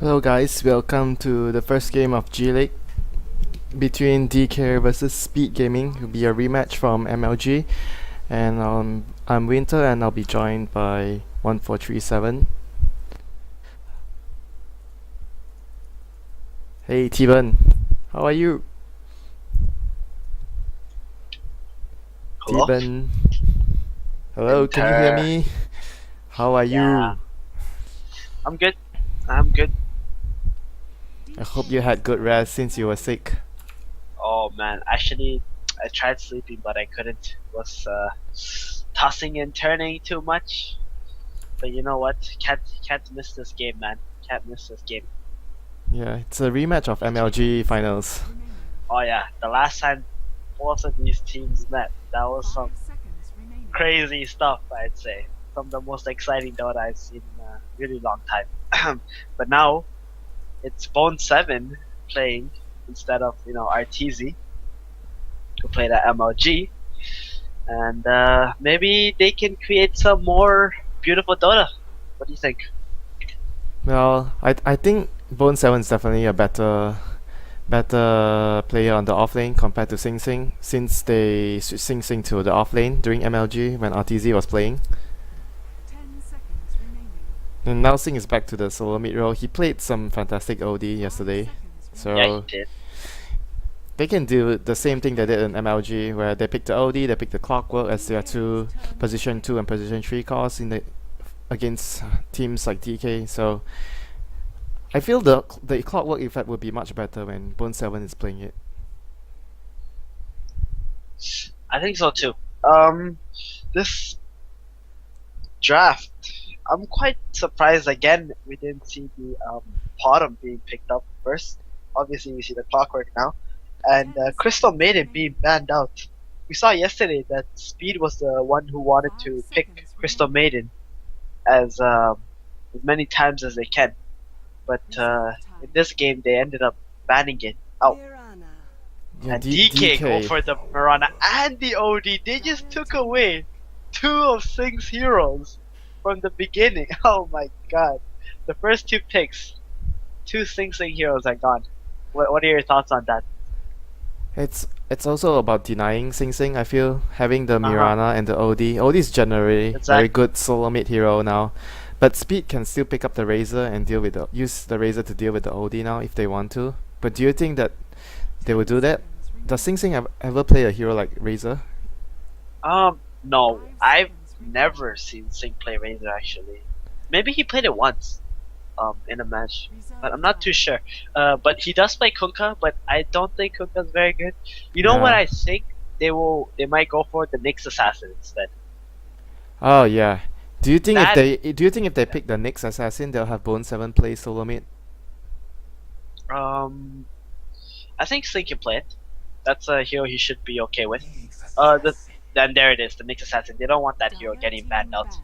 Hello guys, welcome to the first game of G League between DK versus Speed Gaming. It will be a rematch from MLG, and I'm Winter, and I'll be joined by 1437. Hey Steven, how are you? Hello? Steven, hello, can you hear me? How are Yeah. you? I'm good. I'm good. I hope you had good rest since you were sick. Oh man, actually, I tried sleeping, but I couldn't. Was tossing and turning too much. But you know what? Can't miss this game, man. Can't miss this game. Yeah, it's a rematch of MLG finals. Oh yeah, the last time both of these teams met, that was some crazy stuff. I'd say some of the most exciting Dota I've seen in a really long time. But now it's Bone Seven playing instead of RTZ, who played at MLG, and maybe they can create some more beautiful Dota. What do you think? Well, I think Bone 7 is definitely a better player on the off lane compared to Sing Sing, since they switched Sing Sing to the off lane during MLG when RTZ was playing. And now Sing is back to the solo mid role. He played some fantastic OD yesterday, Yeah, he so did. they can do the same thing they did in MLG, where they pick the OD, they pick the Clockwork as their two position 2 and position 3 cores in the against teams like DK. So I feel the Clockwork effect would be much better when Bone 7 is playing it. I think so too. This draft, I'm quite surprised again. We didn't see the bottom being picked up first. Obviously, we see the Clockwork now, and Crystal Maiden being banned out. We saw yesterday that Speed was the one who wanted to pick Crystal Maiden as many times as they can, but in this game they ended up banning it out. Yeah, And DK go DK. for the Mirana and the OD. They just took away two of Sing's heroes from the beginning. Oh my god. The first two picks, two Sing heroes are gone. What are your thoughts on that? It's also about denying Sing Sing. I feel having the Uh huh. Mirana and the OD. OD is generally very Exactly. good solo mid hero now, but Speed can still pick up the Razor and use the Razor to deal with the OD now if they want to. But do you think that they will do that? Does Sing Sing ever play a hero like Razor? No. I've never seen Sing play Razor actually. Maybe he played it once, in a match, but I'm not too sure. But he does play Kunkka, but I don't think Kunkka's very good. You know what Yeah. I think? They might go for the Nyx Assassin instead. Oh yeah. That Do you think if they pick the next assassin, they'll have Bone 7 play solo mid? um I think Sling can play it. That's a hero he should be okay with. Then there it is, the Nyx Assassin. They don't want that hero getting banned out.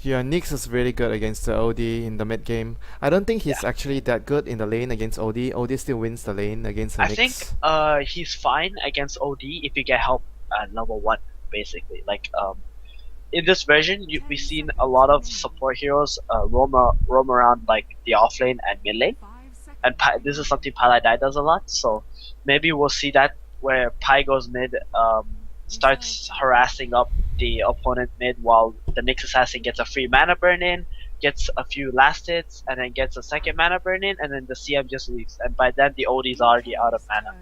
Yeah, Nyx is really good against the OD in the mid game. I don't think Yeah. he's actually that good in the lane against OD. OD still wins the lane against the I think Nyx. he's fine against OD if you get help at level one, basically. Like in this version, we've seen a lot of support heroes roam around like the off lane and mid lane, and this is something Paladai does a lot. So maybe we'll see that where Pi goes mid, starts harassing up the opponent mid while the Nyx Assassin gets a free mana burn in, gets a few last hits, and then gets a second mana burn in, and then the CM just leaves. And by then the OD is already out of mana.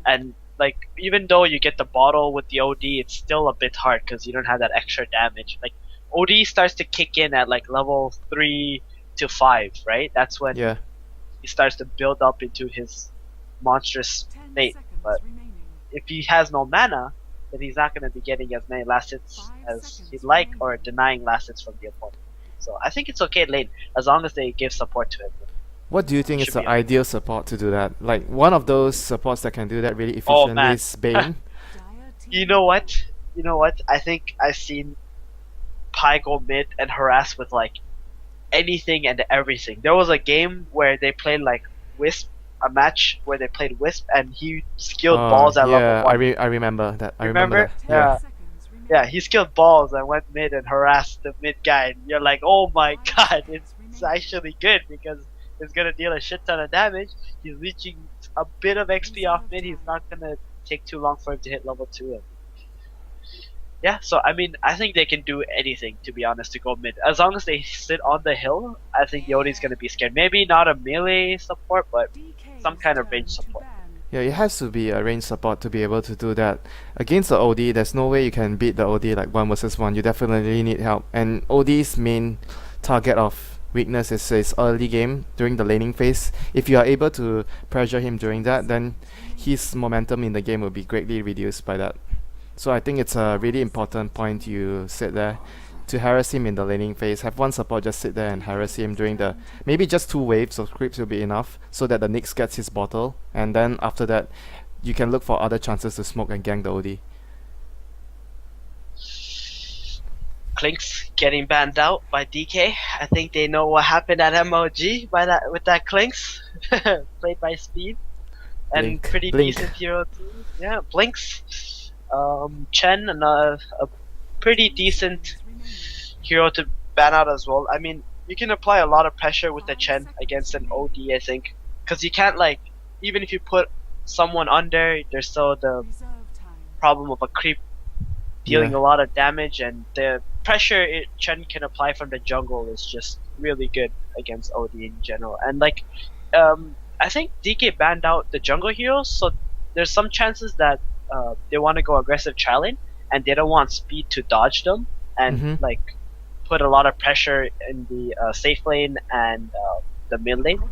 And like even though you get the bottle with the OD, it's still a bit hard because you don't have that extra damage. Like OD starts to kick in at like level 3 to 5, right? That's when Yeah. he starts to build up into his monstrous state. But if he has no mana, then he's not going to be getting as many last hits as he'd like, or denying last hits from the opponent. So I think it's okay lane as long as they give support to him. What do you think is Should the be okay. ideal support to do that? Like one of those supports that can do that really Oh efficiently man, is Bane. you know what? You know what? I think I've seen Pi go mid and harass with like anything and everything. There was a game where they played like Wisp, a match where they played Wisp, and he skilled balls at level Yeah, one. I remember that. I remember Remember? that. Yeah. Yeah. Yeah, he skilled balls and went mid and harassed the mid guy. And you're like, oh my god, it's actually good because is gonna deal a shit ton of damage. He's leeching a bit of XP off mid. He's not gonna take too long for him to hit level 2. And yeah, so I mean, I think they can do anything, to be honest, to go mid. As long as they sit on the hill, I think Yodi's gonna be scared. Maybe not a melee support, but some kind of range support. Yeah, it has to be a range support to be able to do that. Against the OD, there's no way you can beat the OD like 1 versus 1. You definitely need help. And OD's main target of weakness is his early game during the laning phase. If you are able to pressure him during that, then his momentum in the game will be greatly reduced by that. So I think it's a really important point you said there, to harass him in the laning phase. Have one support just sit there and harass him during the maybe just 2 waves of creeps will be enough, so that the Nyx gets his bottle, and then after that you can look for other chances to smoke and gank the OD. Clinks getting banned out by DK. I think they know what happened at MLG with that Clinks played by Speed and Blink. pretty Blink. decent hero too. Yeah, Blinks. Chen, and a pretty decent hero to ban out as well. I mean, you can apply a lot of pressure with the Chen against an OD, I think, because you can't, like, even if you put someone under, there's still the problem of a creep dealing Yeah. a lot of damage, and the pressure Chen can apply from the jungle is just really good against OD in general. And like, I think DK banned out the jungle heroes, so there's some chances that they want to go aggressive challenge, and they don't want Speed to dodge them and Mhm. like put a lot of pressure in the safe lane and the mid lane.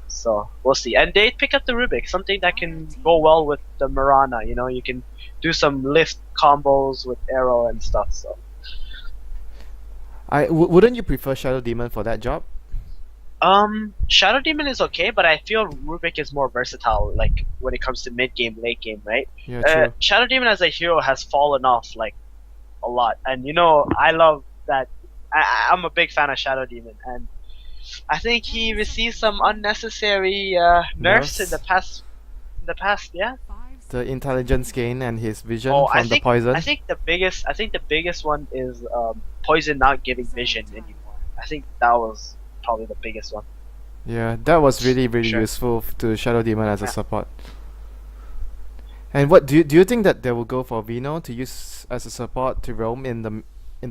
So we'll see. And they pick up the Rubik, something that can go well with the Mirana. You know, you can do some lift combos with arrow and stuff. So Wouldn't you prefer Shadow Demon for that job? Shadow Demon is okay, but I feel Rubik is more versatile. Like when it comes to mid game, late game, right? Yeah, true. Shadow Demon as a hero has fallen off like a lot, and you know I love that. I'm a big fan of Shadow Demon, and I think he received some unnecessary nerfs in the past. Yeah. The intelligence gain and his vision Oh, from the poison. I think the biggest one is poison not giving vision anymore. I think that was probably the biggest one. Yeah, that was really Sure. useful to Shadow Demon as a Yeah. support. And what do you think that they will go for Vino to use as a support to roam in the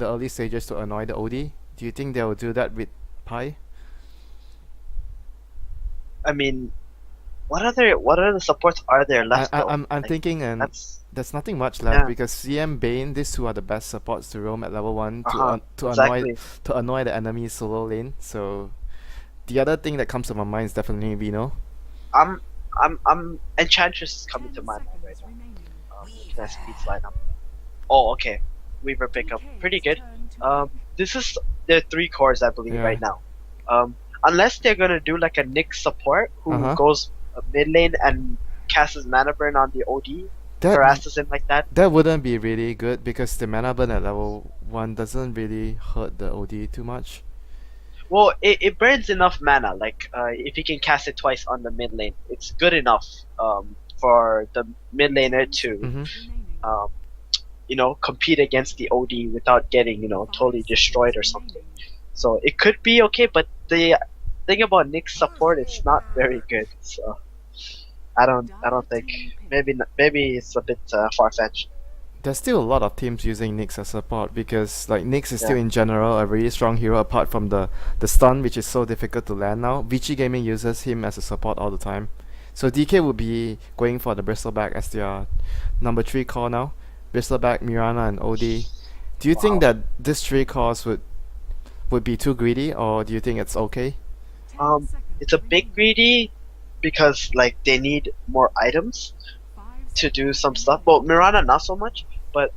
early stages to annoy the OD? Do you think they will do that with Pi? I mean, what other supports are there left? though? I'm Like, thinking, and that's there's nothing much left Yeah. because CM Bane, these two are the best supports to roam at level 1 Uh-huh, to exactly. annoy the enemy solo lane. So the other thing that comes to my mind is definitely Vino. I'm Enchantress is coming to my mind right now. That speed lineup. Oh, okay. Weaver pickup, pretty good. This is the 3 cores I believe Yeah. right now. Unless they're gonna do like a Nyx support who Uh-huh. goes mid lane and casts mana burn on the OD, That harasses him like that. that wouldn't be really good because the mana burn at level 1 doesn't really hurt the OD too much. Well, it burns enough mana. Like if he can cast it twice on the mid lane, it's good enough for the mid laner to Mm-hmm. compete against the OD without getting totally destroyed or something. So it could be okay, but the thing about Nyx support, it's not very good. So I don't think maybe it's a bit far fetched. There's still a lot of teams using Nyx as support because like Nyx is still Yeah. in general a really strong hero apart from the stun, which is so difficult to land now. Vici Gaming uses him as a support all the time. So DK will be going for the Bristleback as their number 3 core now. Bristleback, Mirana and OD. Do you think Wow. that these 3 cores would be too greedy, or do you think it's okay? It's a bit greedy because like they need more items to do some stuff. Well, Mirana not so much, but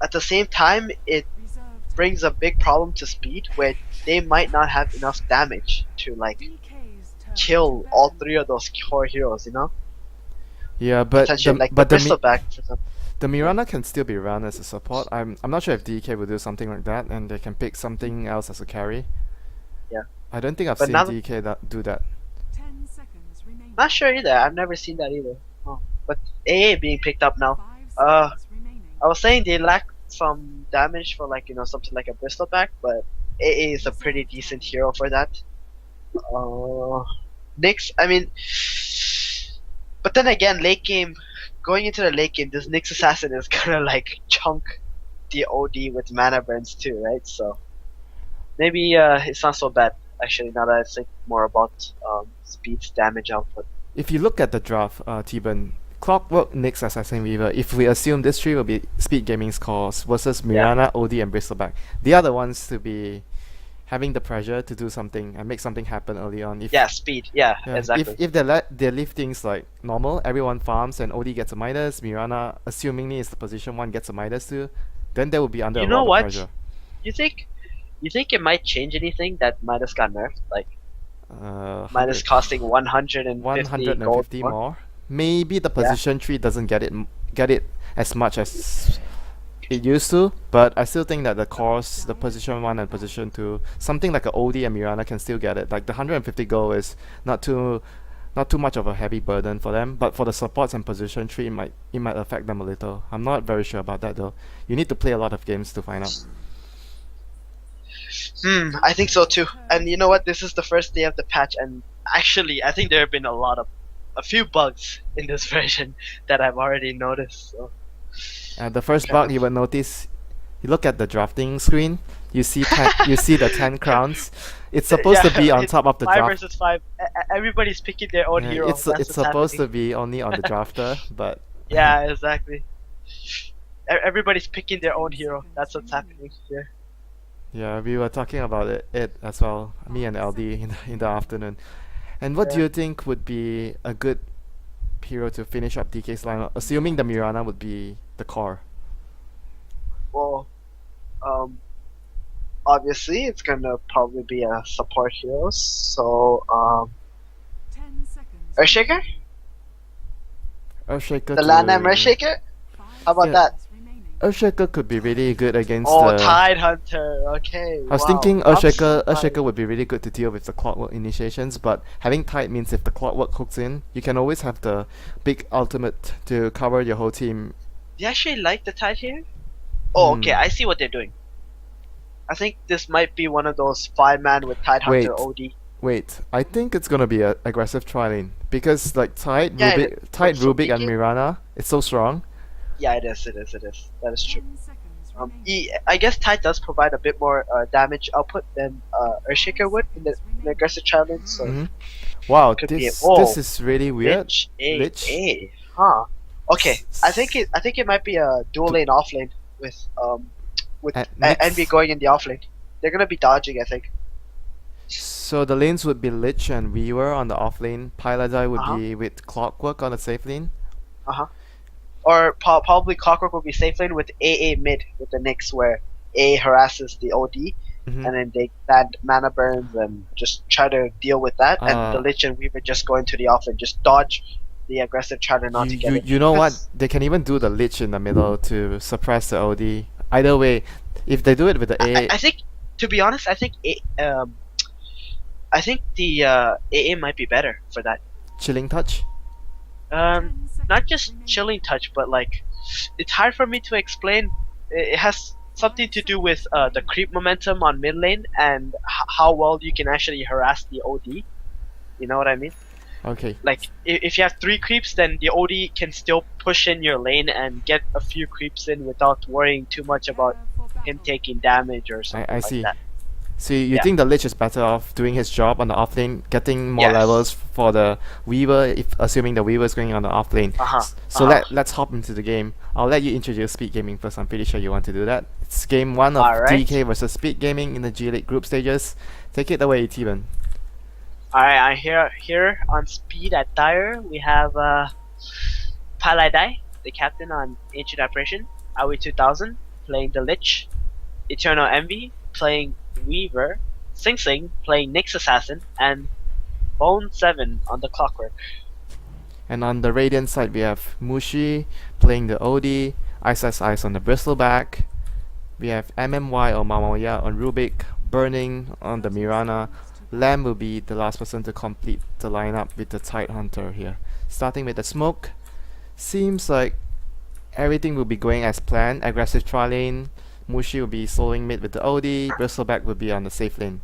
at the same time it brings a big problem to Speed where they might not have enough damage to like kill all 3 of those core heroes, Yeah, but Potentially, like but the the Bristleback for example. The Mirana can still be run as a support. I'm not sure if DK will do something like that, and they can pick something else as a carry. Yeah. I don't think I've But seen now DK do that. Not sure either. I've never seen that either. Oh. But AA being picked up now. I was saying they lack some damage for like something like a Bristleback, but AA is a pretty decent hero for that. Nyx, I mean, but then again, late game, going into the late game, this Nyx Assassin is gonna like chunk the OD with mana burns too, right? So maybe it's not so bad actually. Now that I think more about speed's damage output. If you look at the draft, T-Burn, Clockwork, Nyx, Assassin Weaver, if we assume this three will be Speed Gaming's cores versus Mirana, OD, and Bristleback, they are the ones to be having the pressure to do something and make something happen early on. If, Yeah, speed. Yeah, yeah, exactly. if they leave things like normal, everyone farms and OD gets a Midas, Mirana, assumingly is the position one, gets a Midas too, then they will be under You a know lot what? of pressure. You think it might change anything that Midas got nerfed? Like Midas 100 costing 150 gold 150 more? more. Maybe the position tree doesn't get it as much as it used to, but I still think that the cores, the position 1 and position 2, something like a OD and Mirana can still get it. Like the 150 gold is not too much of a heavy burden for them, but for the supports and position 3 it might affect them a little. I'm not very sure about that though. You need to play a lot of games to find out. I think so too. And you know what? This is the first day of the patch, and actually, I think there have been a few bugs in this version that I've already noticed. So. The first Okay. bug you will notice, you look at the drafting screen, you see you see the 10 crowns. It's supposed to be on it's top of the 5 draft. versus 5. Everybody's picking their own Yeah, hero. it's That's it's what's supposed to happening. be only on the drafter, but Yeah, exactly. Everybody's picking their own hero. That's what's happening here. yeah, we were talking about it as well, me and LD in the afternoon. And what do Yeah. you think would be a good hero to finish up DK's lineup, assuming the Mirana would be the core? Well, obviously it's gonna probably be a support hero. So, 10 seconds. Earthshaker? Earthshaker The Lanham Earthshaker? How about Yeah. that? Earthshaker could be really good against Oh, the... Tide Hunter. Okay. I was wow. thinking Ups Earthshaker and Earthshaker downs. would be really good to deal with the Clockwork initiations, but having Tide means if the Clockwork hooks in, you can always have the big ultimate to cover your whole team. Do you actually like the Tide here? Oh, okay. Hmm. I see what they're doing. I think this might be one of those 5-man with Tide Hunter Wait. OD. Wait, I think it's gonna be a aggressive tri-lane because like Tide, Yeah, Tide, so Rubik, and DK? Mirana, it's so strong. Yeah, it is. It is. It is. That is true. 10 seconds remaining. I guess Tide does provide a bit more damage output than Earthshaker would in the aggressive challenge. So Mhm. Wow, Could be this a- oh, this is really weird. Lich, A, Lich. A, huh? Okay, I think it might be a dual lane off lane with Nyx. Envy going in the off lane. They're gonna be dodging, I think. So the lanes would be Lich and Weaver on the off lane. Paladai would Uh-huh. be with Clockwork on the safe lane. Or probably Clockwork will be safe lane with AA mid with the Nyx, where A harasses the OD, Mhm. and then they add mana burns and just try to deal with that. And the Uh, Lich and Weaver just go into the off lane, just dodge the aggressive charger not to get it. You know what? Because- They can even do the Lich in the middle to suppress the OD. Either way, if they do it with the A, I think, to be honest, I think the AA might be better for that. Chilling Touch. 10 seconds Not just remaining. chilling touch, but like, it's hard for me to explain. It has something to do with the creep momentum on mid lane and how well you can actually harass the OD. You know what I mean? Okay. Like, if you have 3 creeps, then the OD can still push in your lane and get a few creeps in without worrying too much about Prepare for him battle. taking damage or something I like see. that. So you Yeah. think the Lich is better off doing his job on the off lane, getting more Yes. levels for the Weaver, if assuming the Weaver is going on the off lane. Uh-huh, So uh-huh. let's hop into the game. I'll let you introduce Speed Gaming first. I'm pretty sure you want to do that. It's game 1 of Alright. DK versus Speed Gaming in the G League group stages. Take it away, T-Burn. Alright, I'm here on speed at Dire. We have Paladai, the captain on Ancient Apparition, Aoi 2000 playing the Lich, Eternal Envy playing Weaver, Sing Sing playing Nyx Assassin, and Bone 7 on the Clockwork. And on the Radiant side, we have Mushi playing the OD, Ice on the Bristleback. We have MMY or Mamoya on Rubik, Burning on the Mirana. Lamb will be the last person to complete the lineup with the Tide Hunter here. Starting with the Smoke, seems like everything will be going as planned. Aggressive tri-lane, Mushi will be soloing mid with the OD, Bristleback will be on the safe lane.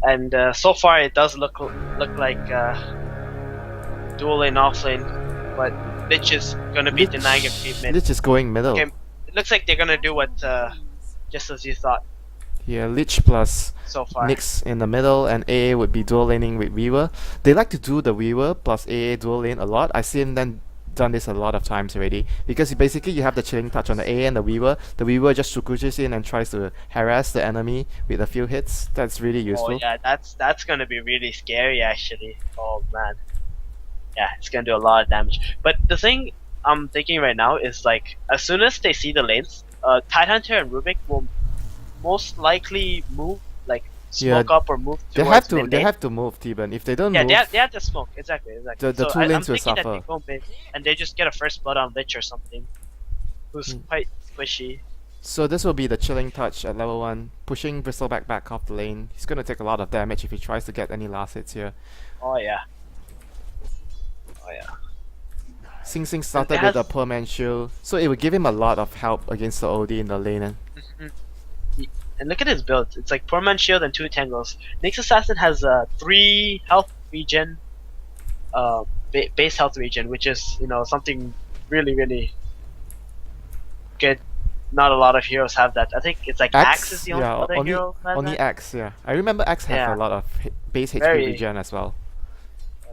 And so far it does look like dual lane off lane, but Lich is gonna be denying a creep mid. Lich is going middle. Okay, it looks like they're gonna do what just as you thought Yeah, Lich plus so far. Nyx in the middle, and AA would be dual laning with Weaver. They like to do the Weaver plus AA dual lane a lot. I've seen them done this a lot of times already, because basically you have the chilling touch on the AA and the Weaver. The Weaver just Shukuchis in and tries to harass the enemy with a few hits. That's really useful. Oh yeah, that's gonna be really scary actually. Oh man, yeah, it's gonna do a lot of damage. But the thing I'm thinking right now is like, as soon as they see the lanes, Tidehunter and Rubik will most likely move, like smoke up or move They towards have to. mid They lane. have to move, T-Ban. If they don't Yeah, move, they have to smoke. Exactly. The So two I'm lanes will thinking that suffer. they go mid and they just get a first blood on Lich or something, who's quite squishy. so this will be the chilling touch at level 1, pushing Bristleback back off the lane. He's gonna take a lot of damage if he tries to get any last hits here. Oh yeah. Oh yeah. Sing Sing started has- with a poor man shield, so it will give him a lot of help against the OD in the lane. And And look at his build. It's like poor man shield and 2 tangles. Nyx Assassin has 3 health regen, base health regen, which is, you know, something really good. Not a lot of heroes have that. I think it's like Axe is the only other only, hero who has only that. Axe, yeah. I remember Axe have Yeah. a lot of base HP Very- regen as well.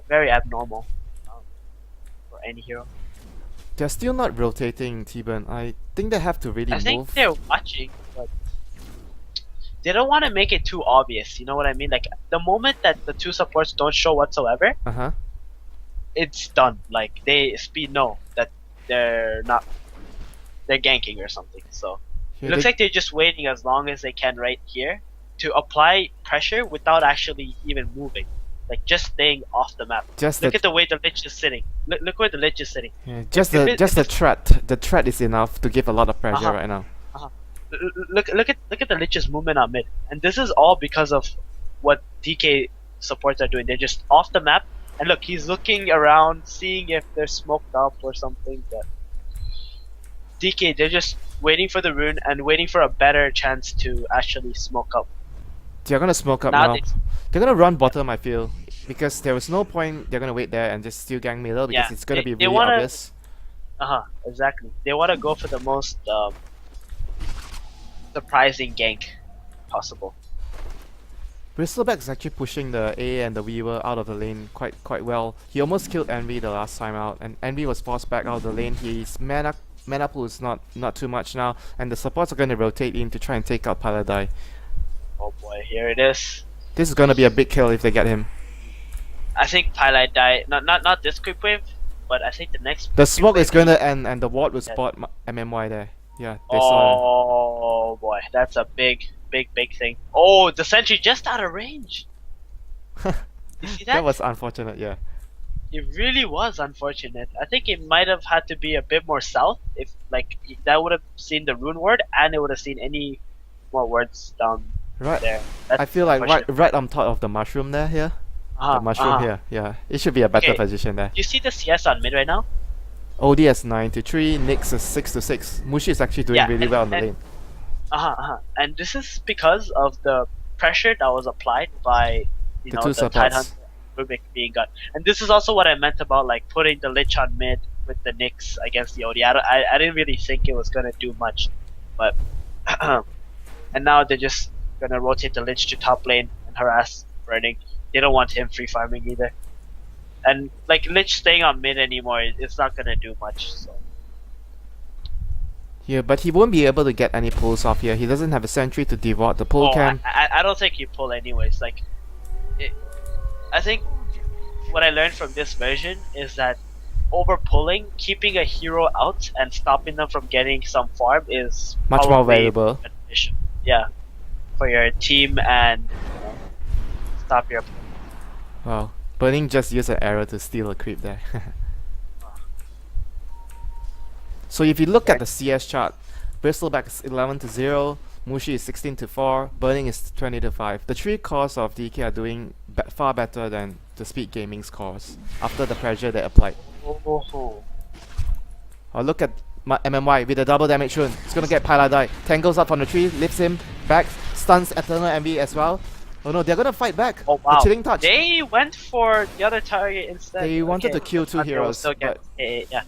Very abnormal for any hero. They're still not rotating, T-Ban. I think they have to really I think move. they're watching, but they don't want to make it too obvious. You know what I mean? Like the moment that the 2 supports don't show whatsoever, Uh-huh. it's done. Like they speed know that they're not, they're ganking or something. So Yeah, it looks they- like they're just waiting as long as they can right here to apply pressure without actually even moving. Like just staying off the map. just Look the at the way the Lich is sitting. Look where the Lich is sitting. yeah, just if the it- just if the threat. The threat is enough to give a lot of pressure Uh-huh. right now. Look at the Lich's movement on mid, and this is all because of what DK supports are doing. They're just off the map, and look, he's looking around, seeing if they're smoked up or something. But DK, they're just waiting for the rune and waiting for a better chance to actually smoke up. They're gonna smoke up Now now. they- They're gonna run bottom, I feel, because there was no point. They're gonna wait there and just still gang middle because Yeah, it's gonna they- be they really wanna- obvious. Exactly. They want to go for the most surprising gank possible. Bristleback is actually pushing the A and the Weaver out of the lane quite well. He almost killed Envy the last time out, and Envy was forced back out of the lane. His mana pool is not too much now, and the supports are going to rotate in to try and take out Paladai. Oh boy, here it is. This is going to be a big kill if they get him. I think Pilot died. Not this quick wave, but I think the next. The quick smoke wave is going to end, and the ward will spot MMY there. Yeah, they saw Oh boy, that's a big thing. Oh, the sentry just out of range. him. You see That that? was unfortunate, yeah. It really was unfortunate. I think it might have had to be a bit more south. If like that would have seen the rune word, and it would have seen any more words down Right. there. That's I feel like unfortunate. right on top of the mushroom there, here. The mushroom here, yeah. It should be a better Okay. position there. You see the CS on mid right now? ODS 9-3, Nyx is 6-6. Mushi is actually doing Yeah, really and- well in the and- lane. And this is because of the pressure that was applied by The know two the supports. Tidehunter Rubik being got. And this is also what I meant about like putting the Lich on mid with the Nyx against the OD. I didn't really think it was gonna do much, but and now they're just gonna rotate the Lich to top lane and harass Burning. They don't want him free farming either. And like Lich staying on mid anymore, it's not gonna do much. So. Yeah, but he won't be able to get any pulls off here. He doesn't have a sentry to devote the pull Oh, cam. I don't think you pull anyways. Like, I think what I learned from this version is that over pulling, keeping a hero out and stopping them from getting some farm is Much more probably valuable. beneficial. Yeah, for your team and stop your. Wow. Burning just used an arrow to steal a creep there. So if you look at the CS chart, Bristleback is 11-0, Mushi is 16-4, Burning is 20-5. The three cores of DK are doing far better than the Speed Gaming scores after the pressure they applied. Oh. Or look at MMY with a double damage rune. It's gonna get Paladai. Tangles up on the tree, lifts him back, stuns Eternal Envy as well. Oh no, they're gonna fight back. Oh The wow. chilling touch. They went for the other target instead. They wanted to kill two But they will heroes, still get- but yeah.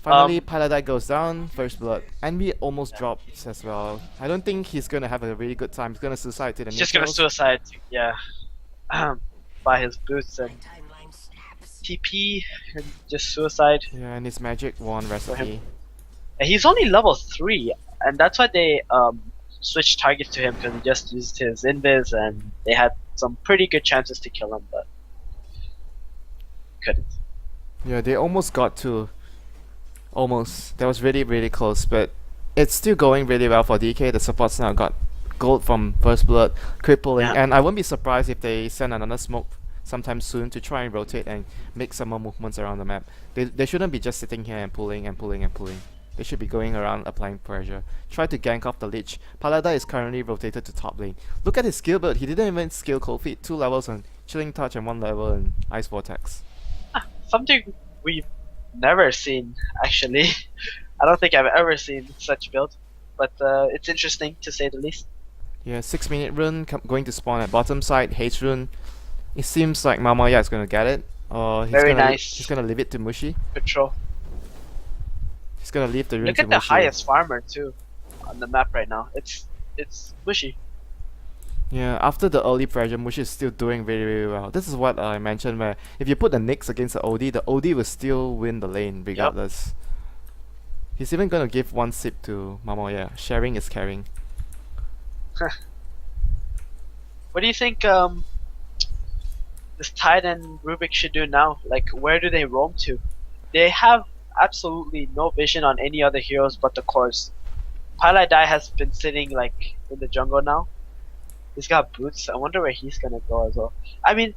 finally Paladai goes down, first blood. Envy almost drops as well. I don't think he's gonna have a really good time. He's gonna suicide to the He's just gonna neutrals. suicide. Yeah. By his boots and TP and just suicide. Yeah, and his magic wand recipe. And he's only level 3, and that's why they switched targets to him because he just used his invis and they had some pretty good chances to kill him, but couldn't. Yeah, they almost got to. Almost. That was really, really close, but it's still going really well for DK. The supports now got gold from First Blood, crippling, Yeah. and I wouldn't be surprised if they send another smoke sometime soon to try and rotate and make some more movements around the map. They shouldn't be just sitting here and pulling and pulling and pulling. They should be going around applying pressure. Try to gank off the Lich. Paladai is currently rotated to top lane. Look at his skill build. He didn't even skill Cold Feet. 2 levels on Chilling Touch and 1 level in Ice Vortex. Something we've never seen, actually. I don't think I've ever seen such build, but it's interesting to say the least. Yeah, 6-minute rune going to spawn at bottom side. Haste rune. It seems like Mamoya is gonna get it. Or Very nice. He's gonna leave it to Mushi. Control. He's gonna leave the rune Look to at the Mushi. highest farmer too on the map right now. It's Mushy. Yeah, after the early pressure, Mushi is still doing very, very well. This is what I mentioned where if you put the Nyx against the OD will still win the lane regardless. He's even gonna give 1 sip to Mamoya. Sharing is caring. What do you think this Tide and Rubik should do now? Like, where do they roam to? They have absolutely no vision on any other heroes but the cores. Paladai has been sitting like in the jungle now. He's got boots. I wonder where he's gonna go as well. I mean,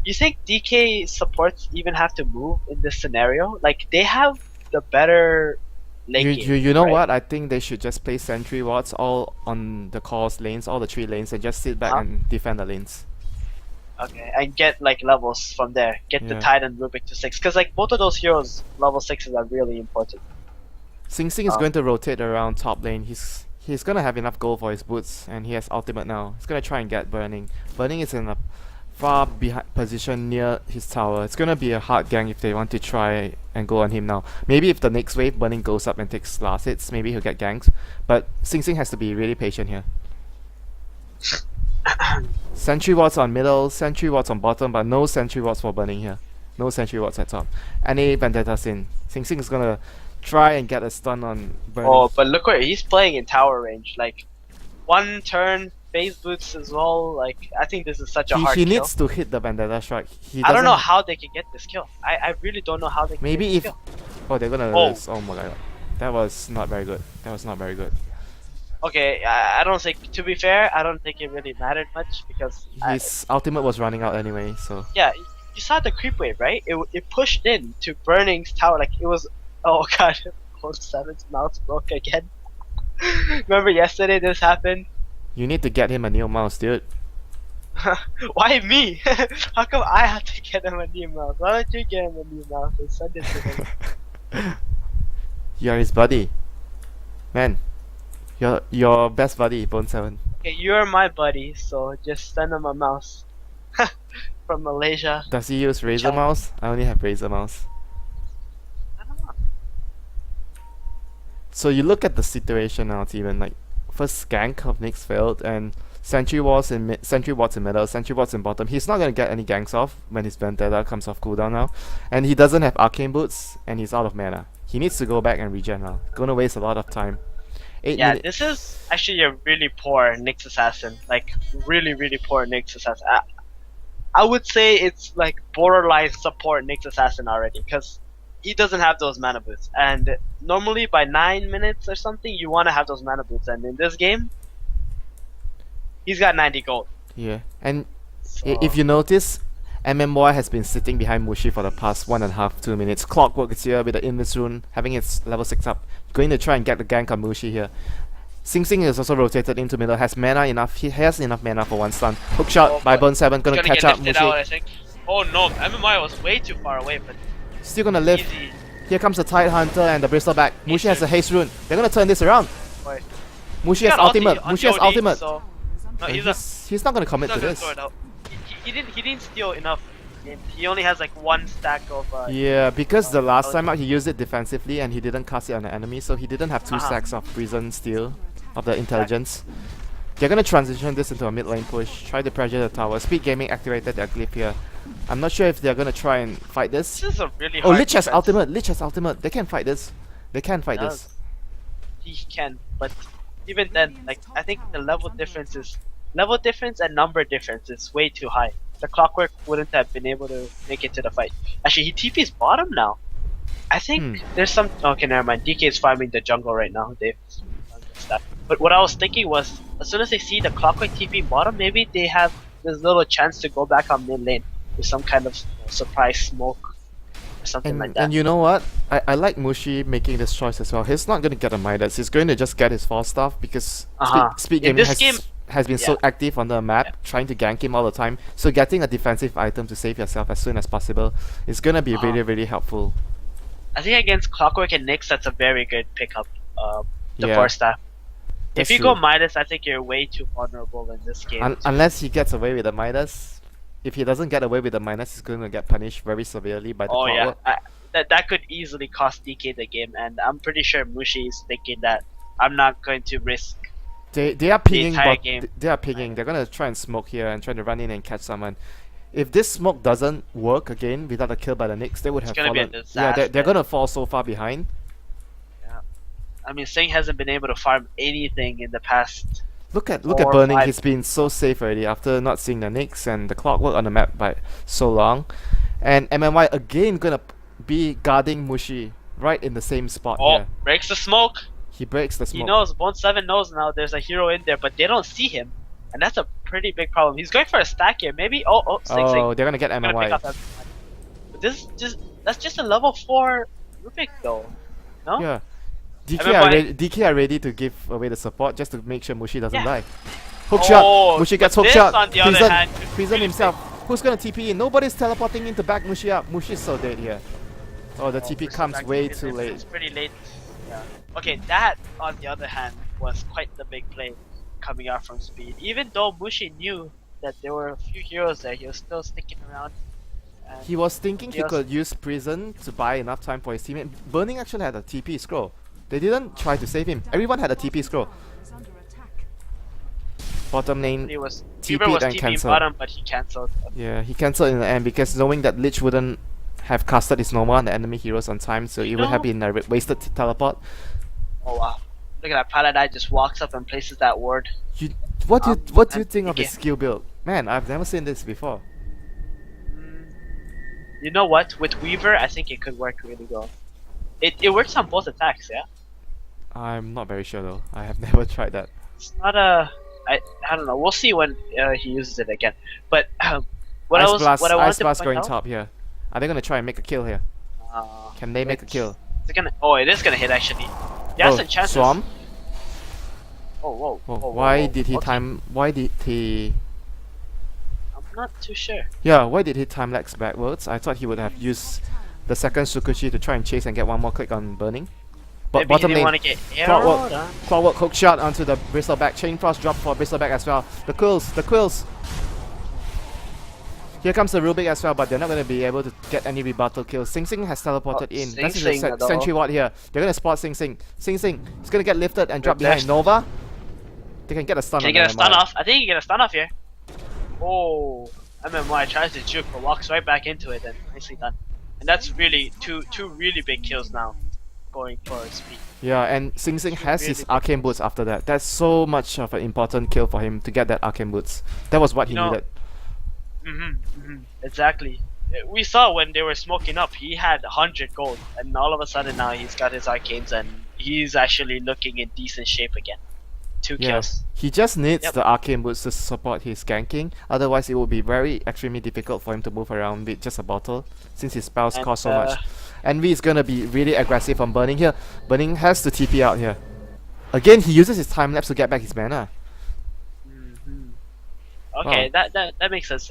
you think DK supports even have to move in this scenario? Like, they have the better lane game, You know right? what? I think they should just play sentry wards all on the cores lanes, all the 3 lanes, and just sit back Huh? and defend the lanes. Okay, and get like levels from there. Get the Yeah. Tide and Rubik to 6. Because like both of those heroes, level 6s are really important. Sing Sing is Oh. going to rotate around top lane. He's gonna have enough gold for his boots, and he has ultimate now. He's gonna try and get Burning. Burning is in a far behind position near his tower. It's gonna be a hard gang if they want to try and go on him now. Maybe if the next wave Burning goes up and takes last hits, maybe he'll get ganked. But Sing Sing has to be really patient here. Sentry wards on middle, sentry wards on bottom, but no sentry wards for Burning here. No sentry wards at top. Any Vendettas in. Sing Sing is gonna try and get a stun on Burning. Oh, but look where he's playing in tower range. Like, 1 turn, phase boots as well. Like, I think this is such a hard he kill. needs to hit the Vendetta strike. I don't know how they can get this kill. I really don't know how they can Maybe get if this kill. oh they're gonna Oh. lose. Oh my god, that was not very good. That was not very good. Okay, I don't think, to be fair, I don't think it really mattered much because His ultimate was running out anyway, so yeah, you saw the creep wave, right? It pushed in to Burning's tower. Like, it was, oh god, Code 7's mouse broke again. Remember yesterday this happened? you need to get him a new mouse, dude. Why me? How come I have to get him a new mouse? Why don't you get him a new mouse and send it to him? You're his buddy, man. You're your best buddy, Bone 7. Okay, you're my buddy, so just send him a mouse. From Malaysia. Does he use Razer China. mouse? I only have Razer mouse. I don't know. So you look at the situation now, Steven. Like first gank of Nyx failed, and sentry wards in sentry wards in middle, sentry wards in bottom. He's not gonna get any ganks off when his Vendetta comes off cooldown now, and he doesn't have arcane boots, and he's out of mana. He needs to go back and regen now. Gonna waste a lot of time. 8 Yeah, minutes. this is actually a really poor Nyx assassin. Like, really, really poor Nyx assassin. I would say it's like borderline support Nyx assassin already, because he doesn't have those mana boots. And normally by 9 minutes or something, you want to have those mana boots. And in this game, he's got 90 gold. Yeah, and So, if you notice, MMY has been sitting behind Mushi for the past 1.5, 2 minutes. Clockwork is here with the Invis rune, having its level 6 up. Going to try and get the gank on Mushi here. Sing Sing is also rotated into middle, has mana enough. He has enough mana for 1 stun. Hook shot Oh, by but Burn 7, gonna gonna catch get up lifted out, Mushi. I think. Oh no, MMI was way too far away, but Still gonna live. easy. Here comes the Tide Hunter and the Bristleback. Mushi Easy. has a haste rune. They're gonna turn this around. Boy. Mushi He has got ulti ultimate. on Mushi has the OD, ultimate. So, no, And he's He's not gonna commit He's to not gonna this. throw it out. He didn't steal enough. And he only has like one stack of. Yeah, because the last Oh. time out he used it defensively and he didn't cast it on the enemy, so he didn't have 2 Uh-huh. stacks of prison steal of the intelligence. They're gonna transition this into a mid lane push, try to pressure the tower. Speed Gaming activated their glyph here. I'm not sure if they're gonna try and fight this. This is a really Oh, hard Lich has defense. ultimate. Lich has ultimate. They can fight this. They can fight this. Does. He can, but even then, like I think the level difference and number difference is way too high. The Clockwork wouldn't have been able to make it to the fight. Actually, he TP's bottom now. I think there's some. Okay, never mind. DK is farming the jungle right now. They've done this stuff. But what I was thinking was, as soon as they see the Clockwork TP bottom, maybe they have this little chance to go back on mid lane with some kind of surprise smoke or something like that. And you know what? I like Mushi making this choice as well. He's not gonna get a Midas. He's going to just get his fall stuff because Uh-huh. Speed In Gaming this game- has been so active on the map, trying to gank him all the time. So getting a defensive item to save yourself as soon as possible is gonna be really, really helpful. I think against Clockwork and Nyx, that's a very good pickup. The Yeah. Force Staff. That's If you true. go Midas, I think you're way too vulnerable in this game. Unless he gets away with the Midas. If he doesn't get away with the Midas, he's going to get punished very severely by the Oh yeah, Clockwork. that could easily cost DK the game, and I'm pretty sure Mushi is thinking that I'm not going to risk. They are pinging, entire but game. they are pinging. They're gonna try and smoke here and try to run in and catch someone. If this smoke doesn't work again without a kill by the Nyx, they would have gonna be a fallen. Yeah, they're disaster. gonna fall so far behind. I mean, Singh hasn't been able to farm anything in the past. Look at 4 or Burning. 5. He's been so safe already after not seeing the Nyx and the Clockwork on the map by so long. And MMY again gonna be guarding Mushi right in the same spot Oh, here. breaks the smoke. He breaks the He smoke. knows. Bone 7 knows now there's a hero in there, but they don't see him, and that's a pretty big problem. He's going for a stack here. Maybe. Sing Sing. Oh, they're gonna get Gonna pick MMY. up everyone. But that's just a level 4 Rubik though. No? Yeah. MMY DK are ready to give away the support just to make sure Mushi doesn't Yeah. die. Hook shot! Oh, Mushi gets but hook this, shot! on the other Prison! hand, could Prison really himself! Who's gonna TP in? Nobody's teleporting in to back Mushi up. Mushi's so dead here. Oh, the TP this comes is way actually- too late. It's pretty late. Yeah. Okay, that on the other hand was quite the big play coming out from Speed. Even though Mushi knew that there were a few heroes there, he was still sticking around. And He was thinking he Yes. could use Prison to buy enough time for his teammate. Burning actually had a TP scroll. They didn't try to save him. Everyone had a TP scroll. Is under attack. Bottom lane, he was TP'd Fever was and TP cancelled. bottom, but he cancelled. yeah, he cancelled in the end because knowing that Lich wouldn't have casted his Noma on the enemy heroes on time, so it would have No. been a wasted teleport. Oh wow! Look at that Paladin just walks up and places that ward. What do you and think of his DK. skill build? Man, I've never seen this before. You know what? With Weaver, I think it could work really well. It works on both attacks, yeah. I'm not very sure though. I have never tried that. It's not a. I don't know. We'll see when he uses it again. But what I wanted Ice to Blast point going out, top here. Are they gonna try and make a kill here? Can they make a kill? Is it gonna? Oh, it is gonna hit actually. There's some chances. Swarm? Oh, whoa. Oh, whoa, why whoa. did he Okay, time? Why did he? I'm not too sure. Yeah, why did he time lags backwards? I thought he would have used the second Sukushi to try and chase and get one more click on Burning. But Maybe bottom he didn't want lane, to get Clockwork. arrowed. Clockwork hook shot onto the Bristleback. Chain Frost drop for Bristleback as well. The quills. Here comes the Rubik as well, but they're not going to be able to get any rebuttal kills. Sing Sing has teleported in. Sing That's his Sing, though. Sentry Ward here. They're going to spot Sing Sing. Sing Sing is going to get lifted and drop Good behind Nova. They can get a stun Can on he get a stun MMY. off? I think he can get a stun off here. Oh, MMY tries to juke but walks right back into it and nicely done. And that's really two really big kills now going for Speed. Yeah, and Sing Sing has his Really arcane boots after that. That's so much of an important kill for him to get that arcane boots. That was what he You know, needed. Exactly. We saw when they were smoking up, he had 100 gold, and all of a sudden now he's got his arcanes and he's actually looking in decent shape again. 2 Yeah, kills. he just needs Yep. the arcane boots to support his ganking. Otherwise, it would be very extremely difficult for him to move around with just a bottle, since his spells And, cost so much. Envy is gonna be really aggressive on Burning here. Burning has to TP out here. Again, he uses his time lapse to get back his mana. Okay, Wow. that makes sense.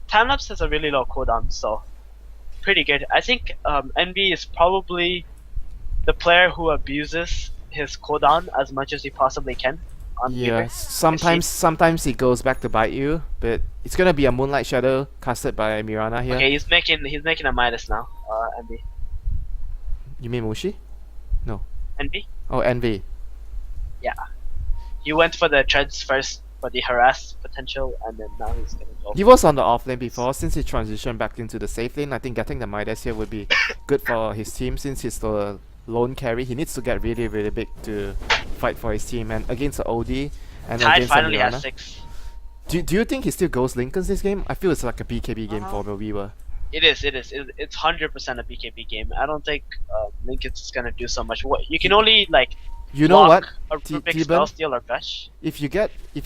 Time lapse has a really low cooldown, so pretty good. I think Envy is probably the player who abuses his cooldown as much as he possibly can. on Yeah, Weaver. sometimes it goes back to bite you, but it's gonna be a Moonlight Shadow casted by Mirana here. Okay, he's making a Midas now. Envy. You mean Mushi? Envy. Oh, Envy. He went for the treads first for the harass potential, and then now he's gonna go. He was on the off lane before. Since he transitioned back into the safe lane, I think getting the Midas here would be good for his team since he's the lone carry. He needs to get really, really big to fight for his team, and against the OD and Tide against the finally Mirana. has 6. Do you think he still goes Lincolns this game? I feel it's like a BKB game for the Weaver. It is. It's 100% a BKB game. I don't think Lincoln's is gonna do so much. What you can only like You know what? block a big T-Burn? spell steal or fetch. If you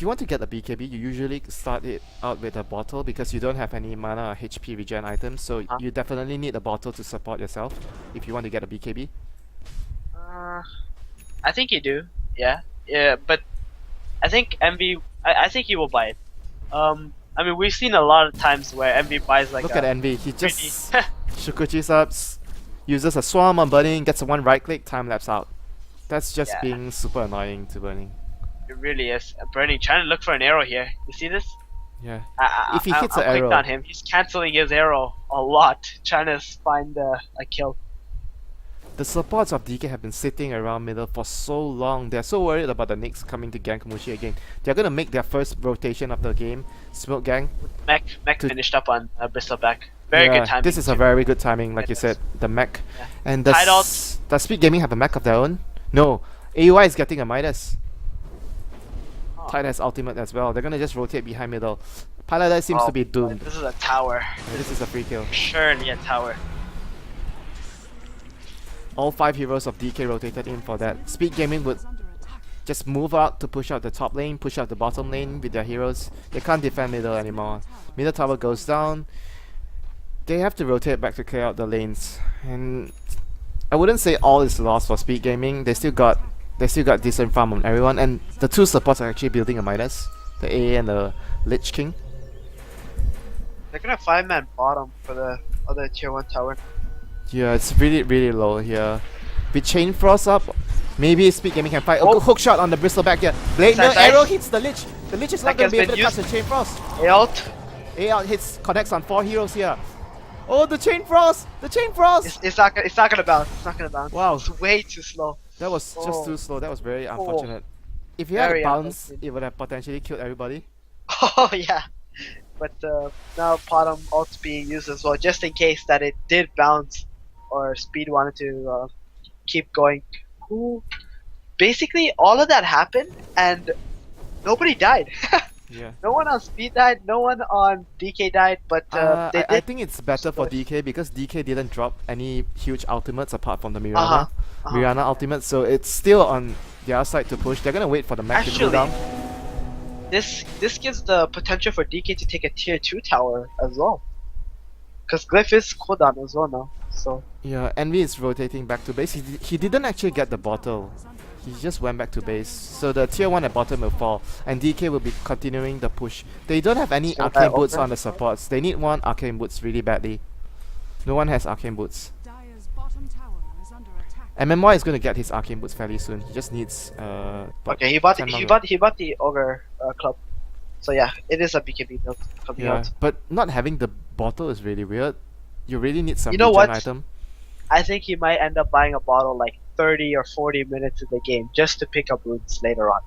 want to get a BKB, you usually start it out with a bottle because you don't have any mana or HP regen items, so Huh? you definitely need a bottle to support yourself if you want to get a BKB. I think you do. Yeah. But I think Envy. I think he will buy it. I mean, we've seen a lot of times where Envy buys like Look a at Envy, he pretty- just Shukuchi's up, uses a swarm on Burning, gets a one right click, time lapse out. That's just Yeah. being super annoying to Burning. It really is. Burning trying to look for an arrow here. You see this? Yeah. I, If he I, hits I'm an clicked arrow- on him. He's canceling his arrow a lot, trying to find a kill. The supports of DK have been sitting around middle for so long. They're so worried about the Knicks coming to gank Mushi again. They're gonna make their first rotation of the game. Smoke gang. Mech To- finished up on Bristleback. Very Yeah, good timing. This is a too. very good timing, like you It said. The mech. Yeah. And Tide does Speed Gaming have a mech of their own? No. AUI is getting a Midas. Oh. Tide has ultimate as well. They're gonna just rotate behind middle. Paladin seems to be doomed. This is a tower. This is a free kill. Surely a tower. All 5 heroes of DK rotated in for that. Speed Gaming would Is under attack. just move out to push out the top lane, push out the bottom lane with their heroes. They can't defend middle anymore. Middle tower goes down. They have to rotate back to clear out the lanes. And I wouldn't say all is lost for Speed Gaming. They still got decent farm on everyone, and the 2 supports are actually building a Midas. The AA and the Lich King. They're gonna 5-man bottom for the other tier 1 tower. Yeah, it's really, really low here. With Chain Frost up, maybe Speed Gaming can fight. Oh. A hook shot on the Bristleback here. Blade Nice, nice. arrow hits the Lich. The Lich is not That going to be has able to been catch the Chain Frost. Ult. A out hits, connects on 4 heroes here. Oh, the Chain Frost! The Chain Frost! It's not gonna bounce. It's not gonna bounce. Wow. It's way too slow. That was just Oh. too slow. That was very unfortunate. If he had Very a bounce, unfortunate. it would have potentially killed everybody. Oh yeah. But now bottom ult's being used as well, just in case that it did bounce or Speed wanted to keep going. Who? Basically, all of that happened and nobody died. Yeah. No one on Speed died. No one on DK died. But they I did. think it's better for split. DK because DK didn't drop any huge ultimates apart from the Mirana. Uh-huh. Mirana ultimate, so it's still on their side to push. They're gonna wait for the mech to cool Actually, down. this gives the potential for DK to take a tier 2 tower as well. Because Glyph is cooldown as well now. So Yeah, Envy is rotating back to base. He didn't actually get the bottle. He just went back to base. So the tier 1 at bottom will fall. And DK will be continuing the push. They don't have any So arcane that boots open? on the supports. They need one arcane boots really badly. No one has arcane boots. Dire's bottom tower is under attack. MMY is going to get his arcane boots fairly soon. He just needs okay, he bought 10 he longer. bought the ogre club. So yeah, it is a BKB build coming Yeah, out. but not having the bottle is really weird. You really need some You know regen what? item. I think he might end up buying a bottle like 30 or 40 minutes of the game just to pick up runes later on.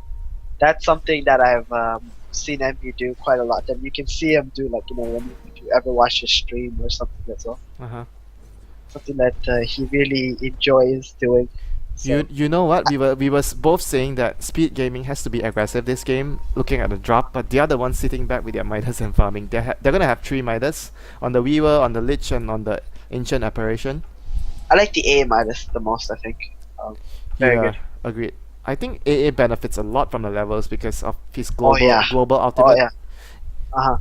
That's something that I've seen MB do quite a lot, and you can see him do, like, if you ever watch his stream or something as well. Uh-huh. Something that he really enjoys doing. So, You know what? We were both saying that Speed Gaming has to be aggressive this game, looking at the drop, but the other ones sitting back with their Midas and farming. They're gonna have 3 Midas on the Weaver, on the Lich, and on the Ancient Apparition. I like the A Midas the most, I think. Very Yeah, good. agreed. I think AA benefits a lot from the levels because of his global yeah. global ultimate. Oh yeah. Uh-huh.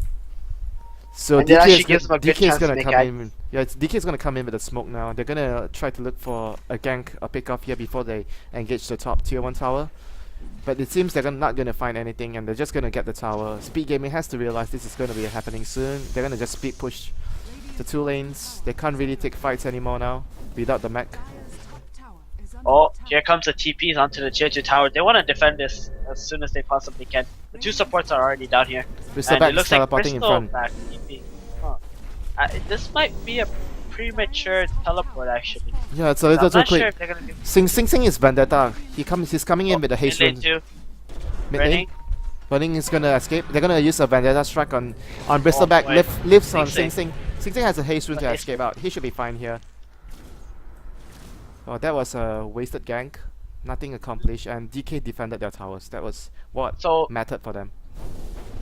So And that DK actually is, gives him a good DK is chance to gonna make come items. in. Yeah, DK is gonna come in with the smoke now. They're gonna try to look for a gank, a pick off here before they engage the top tier 1 tower. But it seems they're not gonna find anything, and they're just gonna get the tower. Speed Gaming has to realize this is gonna be happening soon. They're gonna just speed push the 2 lanes. They can't really take fights anymore now without the mech. Dire's top tower is under Oh, attack. here comes the TPs onto the tier 2 tower. They want to defend this as soon as they possibly can. The two supports are already down here. And Bristleback it is looks like teleporting in Bristol front. back TP. Huh. This might be a premature teleport actually. Yeah, it's a I'm little too not sure quick. if they're gonna do Sing is Vendetta. He's coming in with a haste mid rune. lane too. Mid lane. Burning. Burning is gonna escape. They're gonna use a Vendetta strike on Bristleback. boy. Lifts on Sing Sing. Sing has a haste rune But to haste escape out. He should be fine here. Oh, that was a wasted gank. Nothing accomplished, and DK defended their towers. That was what So mattered for them.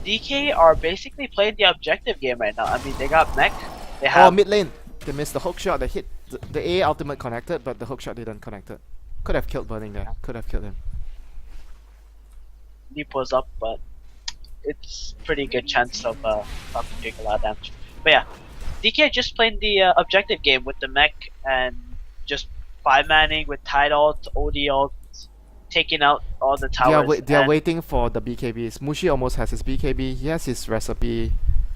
DK are basically playing the objective game right now. I mean, they got mech. They Oh, have mid lane. They missed the hook shot. They hit the A ultimate connected, but the hook shot didn't connect it. Could have killed Burning there. Could have killed him. Leap was up, but it's pretty good chance of not doing a lot of damage. But yeah, DK just playing the objective game with the mech and just 5-manning with Tide ult, OD ult, taking out all the towers. They are and waiting for the BKBs. Mushi almost has his BKB. He has his recipe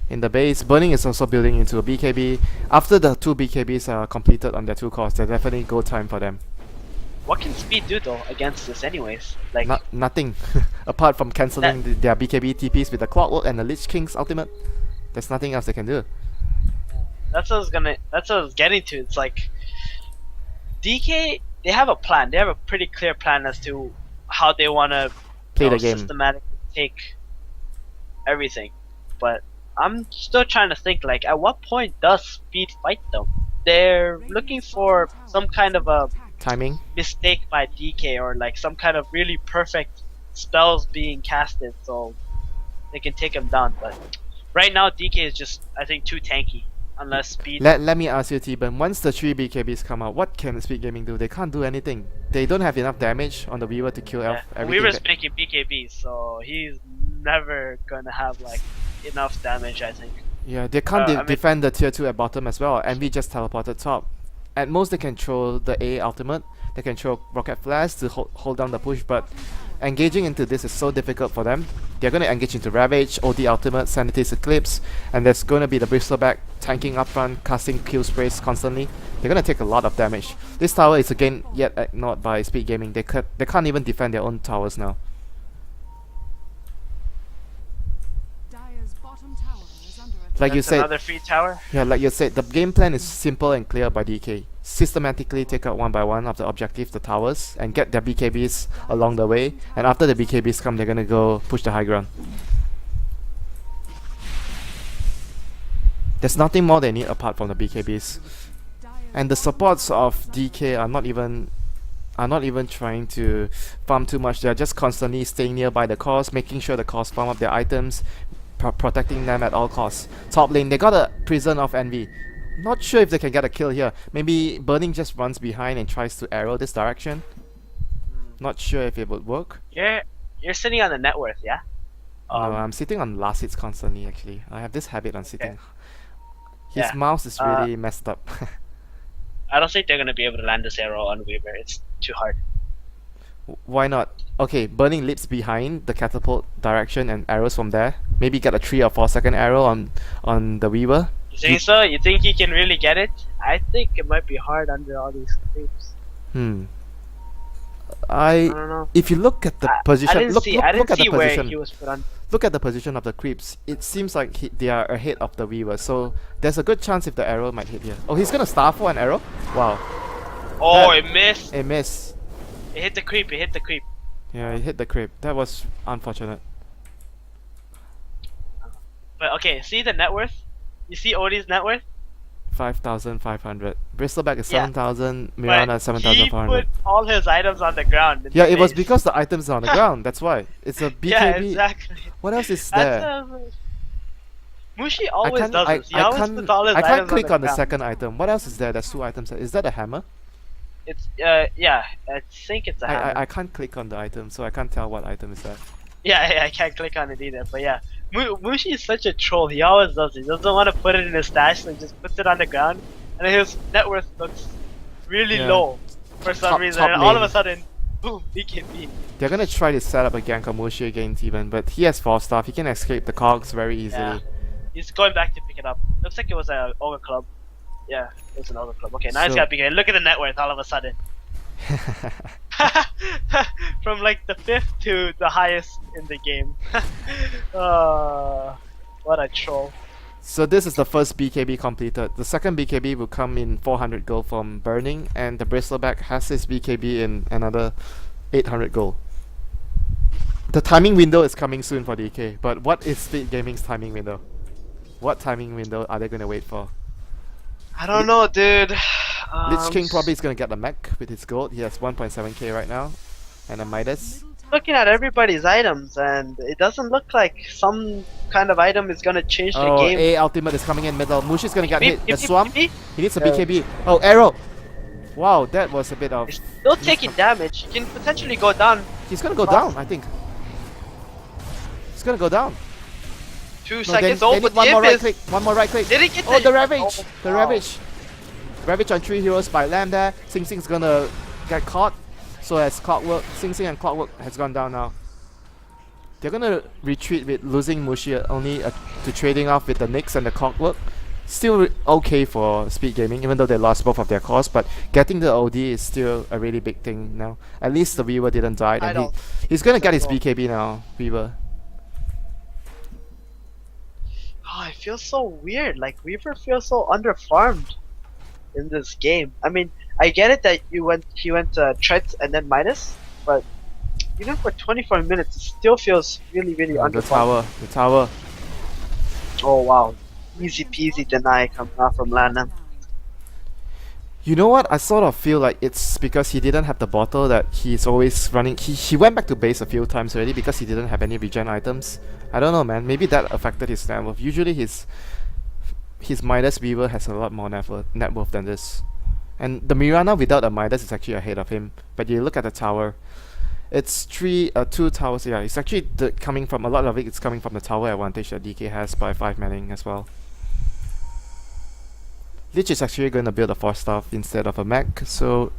in the base. Burning is also building into a BKB. After the two BKBs are completed on their two cores, there's definitely go time for them. What can Speed do though against this anyways? Like Nothing. Apart from cancelling their BKB TPs with the Clockwork and the Lich King's ultimate. There's nothing else they can do. that's what I was getting to. It's like DK, they have a plan. They have a pretty clear plan as to how they want to Play the game. systematically take everything. But I'm still trying to think, like, at what point does Speed fight them? They're looking for some kind of a Timing. mistake by DK or like some kind of really perfect spells being casted so they can take him down. But right now DK is just, I think, too tanky. Unless Speed Let me ask you, T-Ben. Once the 3 BKBs come out, what can Speed Gaming do? They can't do anything. They don't have enough damage on the Weaver to kill yeah. everything. Weaver's making BKB, so he's never gonna have like enough damage, I think. Yeah, they can't I mean- defend the tier 2 at bottom as well. Envy just teleported top. At most, they can throw the A ultimate. They can throw Rocket Flash to hold down the push, but engaging into this is so difficult for them. They're going to engage into Ravage, OD ultimate, Sanity's Eclipse, and there's going to be the Bristleback tanking up front, casting kill sprays constantly. They're going to take a lot of damage. This tower is again yet ignored by Speed Gaming. They can't even defend their own towers now. Dire's bottom tower is under attack. Like you That's said, another free tower. yeah, like you said, the game plan is simple and clear by DK. Systematically take out one by one of the objectives, the towers, and get their BKBs along the way. And after the BKBs come, they're gonna go push the high ground. There's nothing more they need apart from the BKBs. And the supports of DK are not even trying to farm too much. They're just constantly staying nearby the cores, making sure the cores farm up their items, protecting them at all costs. Top lane, they got a Prison of Envy. Not sure if they can get a kill here. Maybe Burning just runs behind and tries to arrow this direction. Not sure if it would work. You're sitting on the net worth, yeah? No, I'm sitting on last hits constantly actually. I have this habit on sitting. His Yeah. mouse is really messed up. I don't think they're gonna be able to land this arrow on Weaver. It's too hard. Why not? Okay, Burning leaps behind the catapult direction and arrows from there. Maybe get a 3 or 4 second arrow on the Weaver. You think so? You think he can really get it? I think it might be hard under all these creeps. I don't know. If you look at the position, I didn't look see at the where position. he was put on. Look at the position of the creeps. It seems like they are ahead of the Weaver, so there's a good chance if the arrow might hit here. Oh, he's gonna star for an arrow? Wow. Oh, That- it missed. It missed. It hit the creep. It hit the creep. Yeah, it hit the creep. That was unfortunate. But okay, see the net worth? You see Odie's net worth? 5,500. Bristleback is Yeah. 7,000. But Mirana he 7,400. put all his items on the ground. in Yeah, the it was base. because the items are on the ground. That's why. It's a BKB. Yeah, exactly. What else is That's there? Mushi always does this. He always puts all his I can't items click on the ground. second item. What else is there? There's 2 items. Is that a hammer? It's yeah, I think it's a hammer. I can't click on the item, so I can't tell what item is that. Yeah, I can't click on it either. But yeah, Mushi is such a troll. He always does. He doesn't want to put it in his stash, so he just puts it on the ground, and then his net worth looks really Yeah. low for some Top- reason. top And all of lane. a sudden, boom, BKB. They're gonna try to set up a gank on Mushi against even, but he has 4 stuff. He can escape the cogs very easily. Yeah. He's going back to pick it up. Looks like it was a Ogre Club. Yeah, it was an Ogre Club. Okay, now he's So- got BKB. Look at the net worth all of a sudden. From like the 5th to the highest in the game. What a troll. So this is the first BKB completed. The second BKB will come in 400 gold from Burning, and the Bristleback has his BKB in another 800 gold. The timing window is coming soon for DK, but what is Speed Gaming's timing window? What timing window are they going to wait for? I don't know, dude. Lich King probably is going to get the mech with his gold. He has 1.7k right now, and a Midas. Looking at everybody's items, and it doesn't look like some kind of item is gonna change the Oh, game. A ultimate is coming in middle. Mushi's going to get Beep, hit. beep, The beep, Swamp, beep. he needs a Yeah. BKB. Oh, Arrow! Wow, that was a bit of... It's still taking damage. He can potentially go down He's going to go down, I think. He's going to go down. 2 No, seconds. they Oh, need but one more right Div click. is... One more right click. Did he get Oh, the Ravage! Oh, The wow. Ravage! Ravage on 3 heroes by Lamb there. Sing Sing's gonna get caught. So as Clockwork, Sing Sing and Clockwork has gone down now. They're gonna retreat with losing Mushi only to trading off with the Nyx and the Clockwork. Still okay for Speed Gaming, even though they lost both of their cores, but getting the OD is still a really big thing now. At least the Weaver didn't die, and he's gonna get his BKB now, Weaver. Oh, I feel so weird. Like Weaver feels so underfarmed in this game. I mean, I get it that he went Tret and then Midas, but even for 24 minutes, it still feels really underfarmed. The tower. Oh wow, easy peasy deny coming out from Lanham. You know what? I sort of feel like it's because he didn't have the bottle that he's always running. He went back to base a few times already because he didn't have any regen items. I don't know, man. Maybe that affected his net worth. Usually his Midas Weaver has a lot more net worth than this. And the Mirana without a Midas is actually ahead of him. But you look at the tower. It's 2 towers. Yeah, it's actually coming from a lot of it. It's coming from the tower advantage that DK has by 5 manning as well. Lich is actually going to build a 4-star instead of a mech, so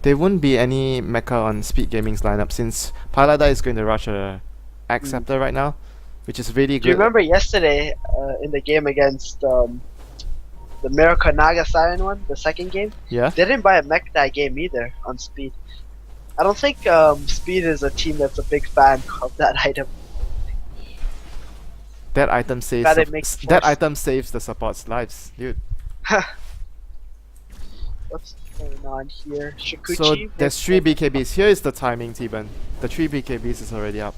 there won't be any mecha on Speed Gaming's lineup since Palada is going to rush a Acceptor right now, which is really Do you good. remember yesterday in the game against the Miracle Naga Siren one, the second game? Yeah? They didn't buy a mech that game either on Speed. I don't think Speed is a team that's a big fan of that item. That item saves That it makes that force. item saves the support's lives, dude. What's going on here? Shikuchi? So there's 3 BKBs. Here is the timing, T-Ban. The 3 BKBs is already up.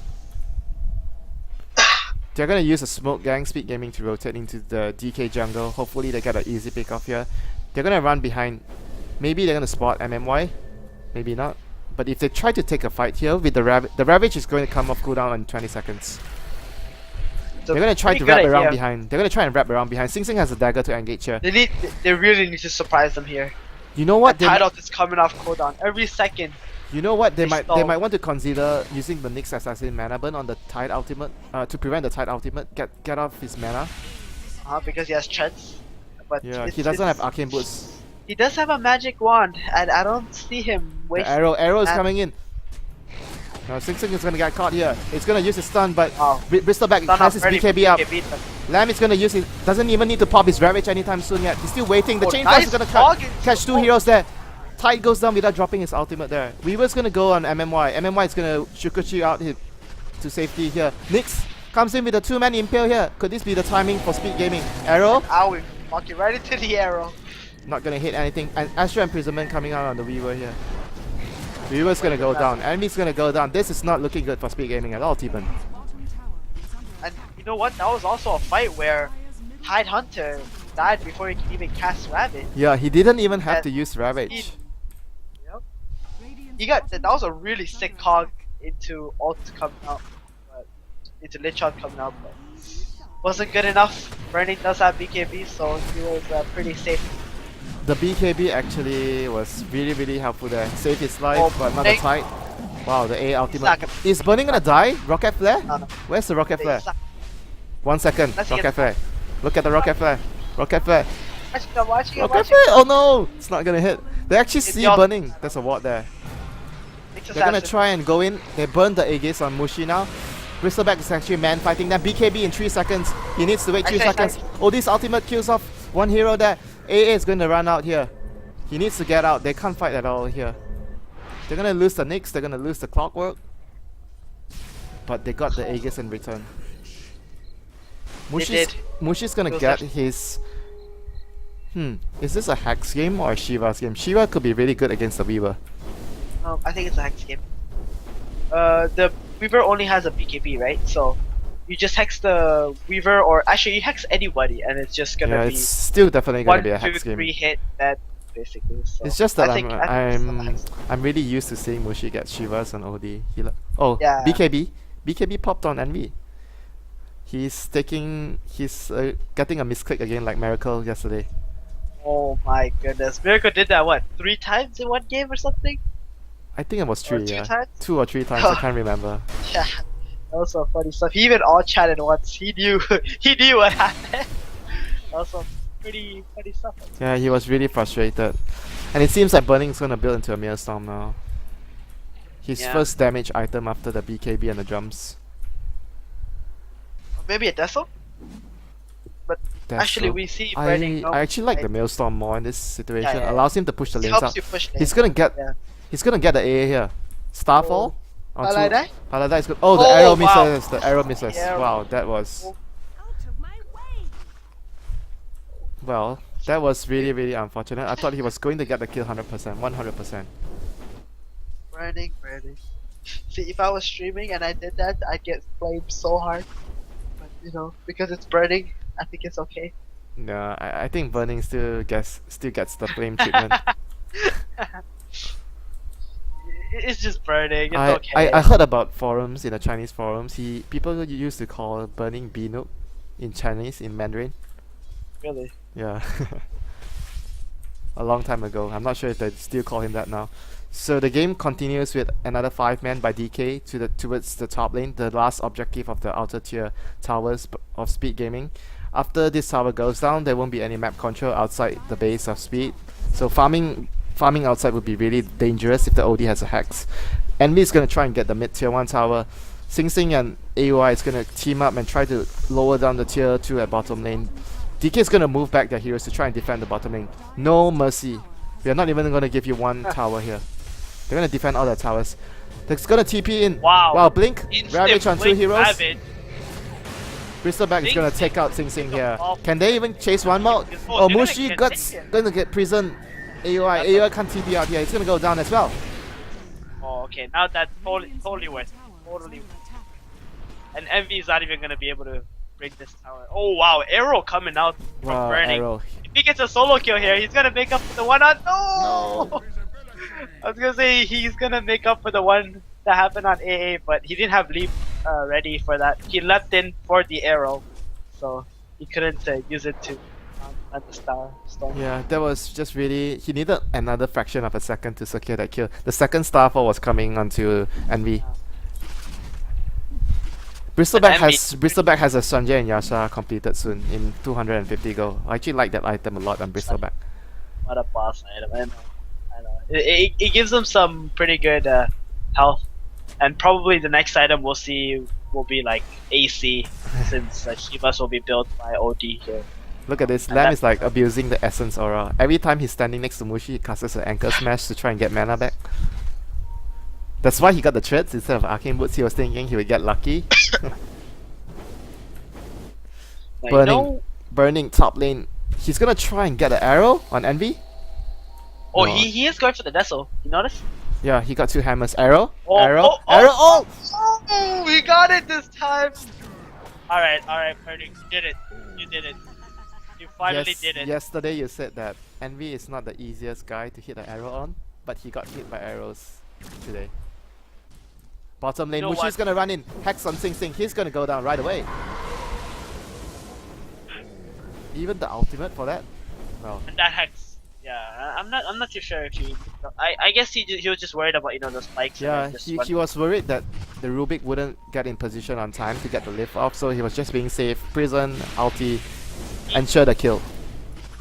They're gonna use a smoke gang, Speed Gaming, to rotate into the DK jungle. Hopefully they get an easy pick off here. They're gonna run behind. Maybe they're gonna spot MMY. Maybe not. But if they try to take a fight here with the Ravage is going to come off cooldown in 20 seconds. It's a They're gonna try pretty to wrap good around idea. behind. They're gonna try and wrap around behind. Sing Sing has a dagger to engage here. They really need to surprise them here. You know what? The title is coming off cooldown every second. You know what? They They might want to consider using the Nyx Assassin mana burn on the Tide ultimate to prevent the Tide ultimate get off his mana. Because he has Treads. But Yeah, he doesn't have arcane boots. He does have a magic wand, and I don't see him The wasting. arrow is that. coming in. Now Sing Sing is gonna get caught here. He's gonna use his stun, but Oh. Bristleback Stun has up his ready for BKB up. BKB, but- Lamb is gonna use it. Doesn't even need to pop his Ravage anytime soon yet. He's still waiting. The Oh, chain nice is gonna fog into catch the 2 heroes there. Tide goes down without dropping his ultimate there. Weaver's gonna go on MMY. MMY is gonna Shukuchi out to safety here. Nyx comes in with a 2-man impale here. Could this be the timing for Speed Gaming? Arrow, Ow, we walking right into the arrow. not gonna hit anything. And Astral Imprisonment coming out on the Weaver here. Weaver's gonna go down. Enemy's gonna go down. This is not looking good for Speed Gaming at all, T-Ban. Bottom tower is under And you know what? That was also a fight where Tide Hunter died before he could even cast Rabbit. Yeah, he didn't even have And to use Ravage. Yep. Radiant's He got bottom that was a tower really is sick under cog attack. into ult coming out, but into Lich Ult coming out, but wasn't good enough. Burning does have BKB, so he was pretty safe. The BKB actually was really helpful there. Saved his life, Oh, but not the thank- Tide. Wow, the A not ultimate. gonna- Is Burning gonna die? Rocket Flare? No, no. Where's the Rocket They Flare? suck. 1 second. Let's get- Rocket Flare. Look at the Rocket Flare. Rocket Flare. I'm watching, I'm Rocket watching. Flare! Oh no! It's not gonna hit. They actually It's see your- Burning. There's a ward there. It's They're gonna assassin. try and go in. They burn the Aegis on Mushi now. Bristleback is actually man fighting them. BKB in 3 seconds. He needs to wait 3 Nice, nice, seconds. Oh, this ultimate kills off 1 hero there. AA is going to run out here. He needs to get out. They can't fight at all here. They're gonna lose the Nyx, they're gonna lose the Clockwork. But they got the Aegis in return. did. Mushi's gonna Those get are- his... is this a Hex game or a Shiva's game? Shiva could be really good against the Weaver. I think it's a hex game. The Weaver only has a BKB, right? So you just hex the Weaver, or actually you hex anybody, and it's just gonna Yeah, be it's still definitely gonna 1, be a 2, Hex game. 3 hit that basically. So It's just that I think it's a I'm hex. I'm really used to seeing Mushi get Shivas on OD. Oh, Yeah. BKB popped on Envy. He's getting a misclick again like Miracle yesterday. Oh my goodness, Miracle did that what 3 times in one game or something? I think it was Or 3, 2 yeah. times? 2 or 3 times, I can't remember. Yeah, that was some funny stuff. He even all chatted once. He knew he knew what happened. That was some pretty funny stuff. Yeah, he was really frustrated. And it seems like Burning's gonna build into a Mirror now. His Yeah. first damage item after the BKB and the jumps. Maybe a Deso? That's Actually, so- we see Burning. I actually like the Maelstrom more in this situation. yeah. Allows him to push the It lanes helps out. you push He's them. gonna get Yeah. he's gonna get the AA here. Starfall. onto- Paladai? Paladai is good. Oh, the Oh, arrow wow. misses. The arrow misses. Yeah. Wow, that was Out of my way. well, that was really really unfortunate. I thought he was going to get the kill 100%, 100%. Burning. See, if I was streaming and I did that, I'd get flamed so hard. But because it's burning, I think it's okay. No, I think Burning still gets the flame treatment. It's just burning. It's I, okay. I heard about forums in the Chinese forums. People used to call Burning Binuk in Chinese, in Mandarin. Really. Yeah. A long time ago. I'm not sure if they still call him that now. So the game continues with another 5-man by DK towards the top lane, the last objective of the outer tier towers of Speed Gaming. After this tower goes down, there won't be any map control outside the base of Speed. So farming outside would be really dangerous if the OD has a hex. Envy is going to try and get the mid tier 1 tower. Sing Sing and AOI is going to team up and try to lower down the tier 2 at bottom lane. DK is going to move back their heroes to try and defend the bottom lane. No mercy. We are not even going to give you 1 tower here. They're going to defend all their towers. They're going to TP in. Wow. Wow, Blink. Instant Ravage on 2 blink heroes. Ravage. Bristleback is Sing going to Sing take out Sing Sing here. off. Can they even chase 1 more? Oh, Oh, they're gonna Mushi get Guts taken. going to get prison. AOI can't TP out here. It's going to go down as well. Oh, okay. Now that's totally worth. Totally. And Envy is not even gonna be able to break this tower. Oh wow, Arrow coming out from Wow, Burning. Arrow. If he gets a solo kill here, he's gonna make up for the one on. No! I was gonna say he's gonna make up for the one that happened on AA, but he didn't have leap ready for that. He leapt in for the arrow, so he couldn't use it to at the storm. Yeah, that was just really... He needed another fraction of a second to secure that kill. The second Starfall was coming onto Envy. Bristleback has a Sanjay and Yasha completed soon in 250 gold. I actually like that item a lot on Bristleback. What a boss item! I know. It gives them some pretty good health, and probably the next item we'll see will be like AC, since Shivas will be built by OD here. Look at this, And Lam that- is like abusing the Essence Aura. Every time he's standing next to Mushi, he casts an Anchor Smash to try and get mana back. That's why he got the treads instead of Arcane Boots. He was thinking he would get lucky. Like, Burning. Burning top lane. He's gonna try and get an arrow on Envy. Oh, No. he is going for the Deso. You notice? Yeah, he got 2 hammers. Arrow, Oh, arrow, oh, arrow. oh, Oh, we got it this time. All right, Burning, you did it. You did it. You finally did it. Yesterday you said that Envy is not the easiest guy to hit an arrow on, but he got hit by arrows today. Bottom lane, You know Mushi's what? gonna run in. Hex on Sing Sing. He's gonna go down right away. Even the ultimate for that? Well, And that hex. Yeah, I'm not too sure if he. I guess he was just worried about the spikes. yeah, and just he was worried that the Rubik wouldn't get in position on time to get the lift off, so he was just being safe. Prison, ulti, ensure the kill.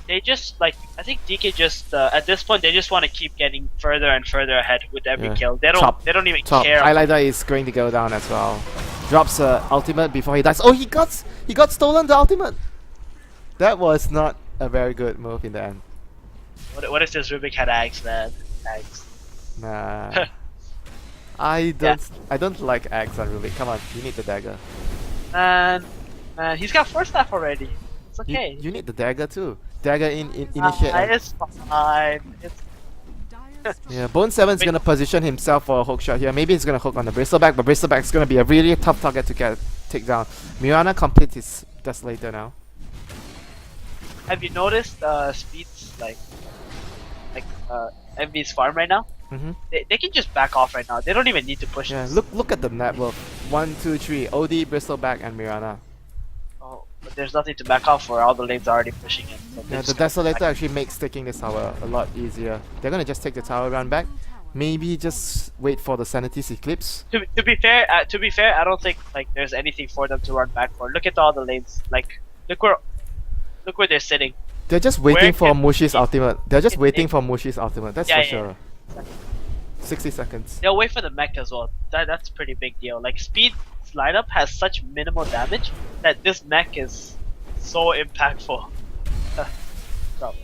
They just I think DK just at this point they just want to keep getting further and further ahead with every Yeah. kill. They don't even Top care. highlighter is going to go down as well. Drops ultimate before he dies. Oh, he got stolen the ultimate. That was not a very good move in the end. What if this Rubik had Ags, man? Ags. Nah. I don't like Axe on Rubik. Come on, you need the dagger. Man, he's got 4-staff already. It's You, okay. you need the dagger too. Dagger initiate. It's fine. It's Dire's structures Yeah, Bone 7's Wait. gonna position himself for a hook shot here. Maybe he's gonna hook on the Bristleback, but Bristleback's gonna be a really tough target to take down. Mirana completes his Desolator now. Have you noticed Speed's Envy's farm right now? Mm-hmm. They can just back off right now. They don't even need to push. Yeah, this. look at the network. 1, 2, 3. OD, Bristleback, and Mirana. Oh, but there's nothing to back off for. All the lanes are already pushing in. So they're Yeah, the just gonna Desolator back- actually makes taking this tower a lot easier. They're gonna just take the tower run back. tower. Maybe just wait for the Sanity's Eclipse. To be fair, I don't think like there's anything for them to run back for. Look at all the lanes. Like, look where they're sitting. They're just waiting Where for can- Mushi's ultimate. They're just can waiting they- for Mushi's ultimate. That's Yeah, for yeah, sure. 60 seconds. They'll wait for the mech as well. That's a pretty big deal. Like Speed's lineup has such minimal damage that this mech is so impactful. So. Look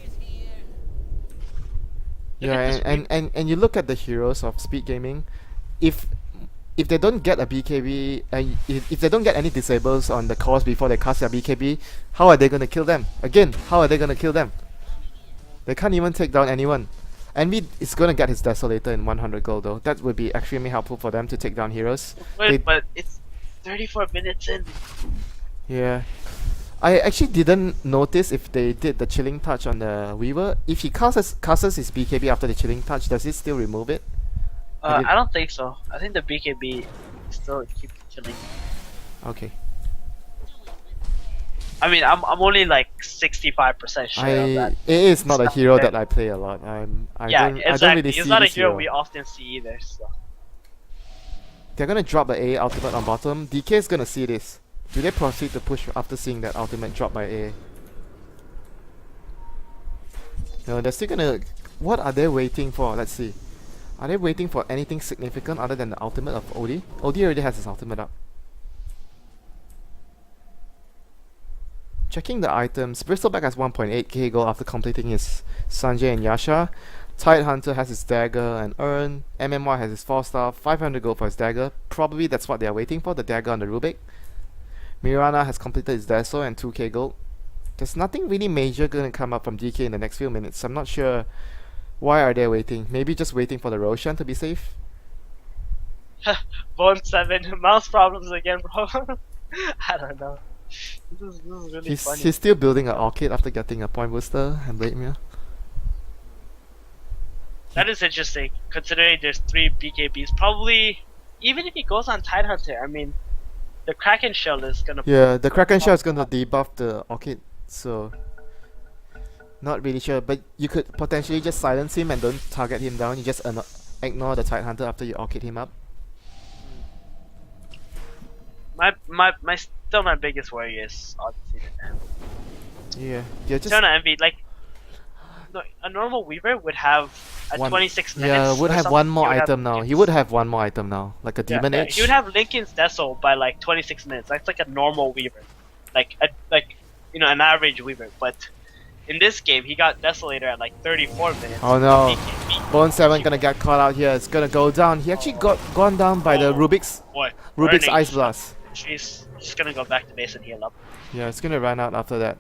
Yeah, at this and you look at the heroes of Speed Gaming, if they don't get a BKB, if they don't get any disables on the cores before they cast their BKB, how are they gonna kill them? Again, how are they gonna kill them? They can't even take down anyone. Envy is gonna get his Desolator in 100 gold though. That would be extremely helpful for them to take down heroes. Wait, They- but it's 34 minutes in. Yeah. I actually didn't notice if they did the chilling touch on the Weaver. If he casts his BKB after the chilling touch, does it still remove it? did- I don't think so. I think the BKB still keeps chilling. Okay. I mean, I'm only like 65% sure of that. It is not a Stuff hero there. that I play a lot. I Yeah, don't exactly. really It's see not a this hero we often see either. So. They're gonna drop the A ultimate on bottom. DK is gonna see this. Do they proceed to push after seeing that ultimate drop by A? No, they're still gonna. What are they waiting for? Let's see. Are they waiting for anything significant other than the ultimate of OD? OD already has his ultimate up. Checking the items, Bristleback has 1.8k gold after completing his Sanjay and Yasha. Tidehunter has his dagger and urn. MMY has his 4-star, 500 gold for his dagger. Probably that's what they are waiting for, the dagger on the Rubik. Mirana has completed his Deso and 2k gold. There's nothing really major gonna come up from DK in the next few minutes. I'm not sure why are they waiting. Maybe just waiting for the Roshan to be safe? Bone 7, mouse problems again, bro. I don't know. This is really funny. He's still building an Orchid after getting a Point Booster and Blade Mirror. That is interesting, considering there's 3 BKBs. Probably, even if he goes on Tidehunter, I mean, the Kraken Shell is gonna. Yeah, the Kraken Shell is gonna debuff the Orchid, so not really sure. But you could potentially just silence him and don't target him down. You just ignore the Tidehunter after you Orchid him up. Still my biggest worry is obviously the Envy. Yeah, you're just Still not Envy, like, no, a normal Weaver would have at One- 26 minutes. yeah, would or have something, one more he would have item now. He Lincoln's- would have one more item now, like a Demon Edge. He would have Lincoln's Deso by like 26 minutes. That's like a normal Weaver, like an average Weaver. But in this game, he got Desolator at like 34 minutes. Oh no. BKB. Bone 7 gonna get caught out here. It's gonna go down. He actually got gone down by the Oh. Rubik's Boy, Rubik's burning. Ice Blast. She's just gonna go back to base and heal up. Yeah, it's gonna run out after that.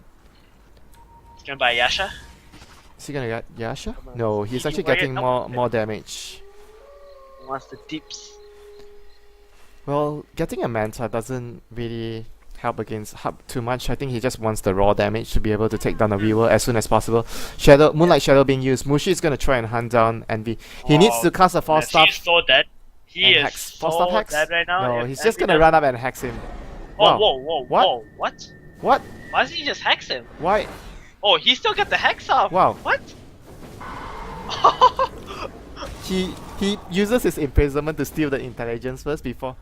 He's gonna buy Yasha. Is he gonna get Yasha? Come on. No, he's He actually wear it getting up. more damage. He wants the deeps. Well, getting a Manta doesn't really help against Hub too much. I think he just wants the raw damage to be able to take down the Weaver as soon as possible. Moonlight Shadow being used. Mushi is gonna try and hunt down Envy. He needs Oh, to cast a Force Staff. He's so dead. He and is hex. Force Staff so hex? dead right now. No, If he's just Envy gonna doesn't- run up and hex him. Oh, Wow. whoa, What? whoa, what? What? Why does he just hex him? Why? Oh, he still got the hex off. Wow. What? He uses his imprisonment to steal the intelligence first before.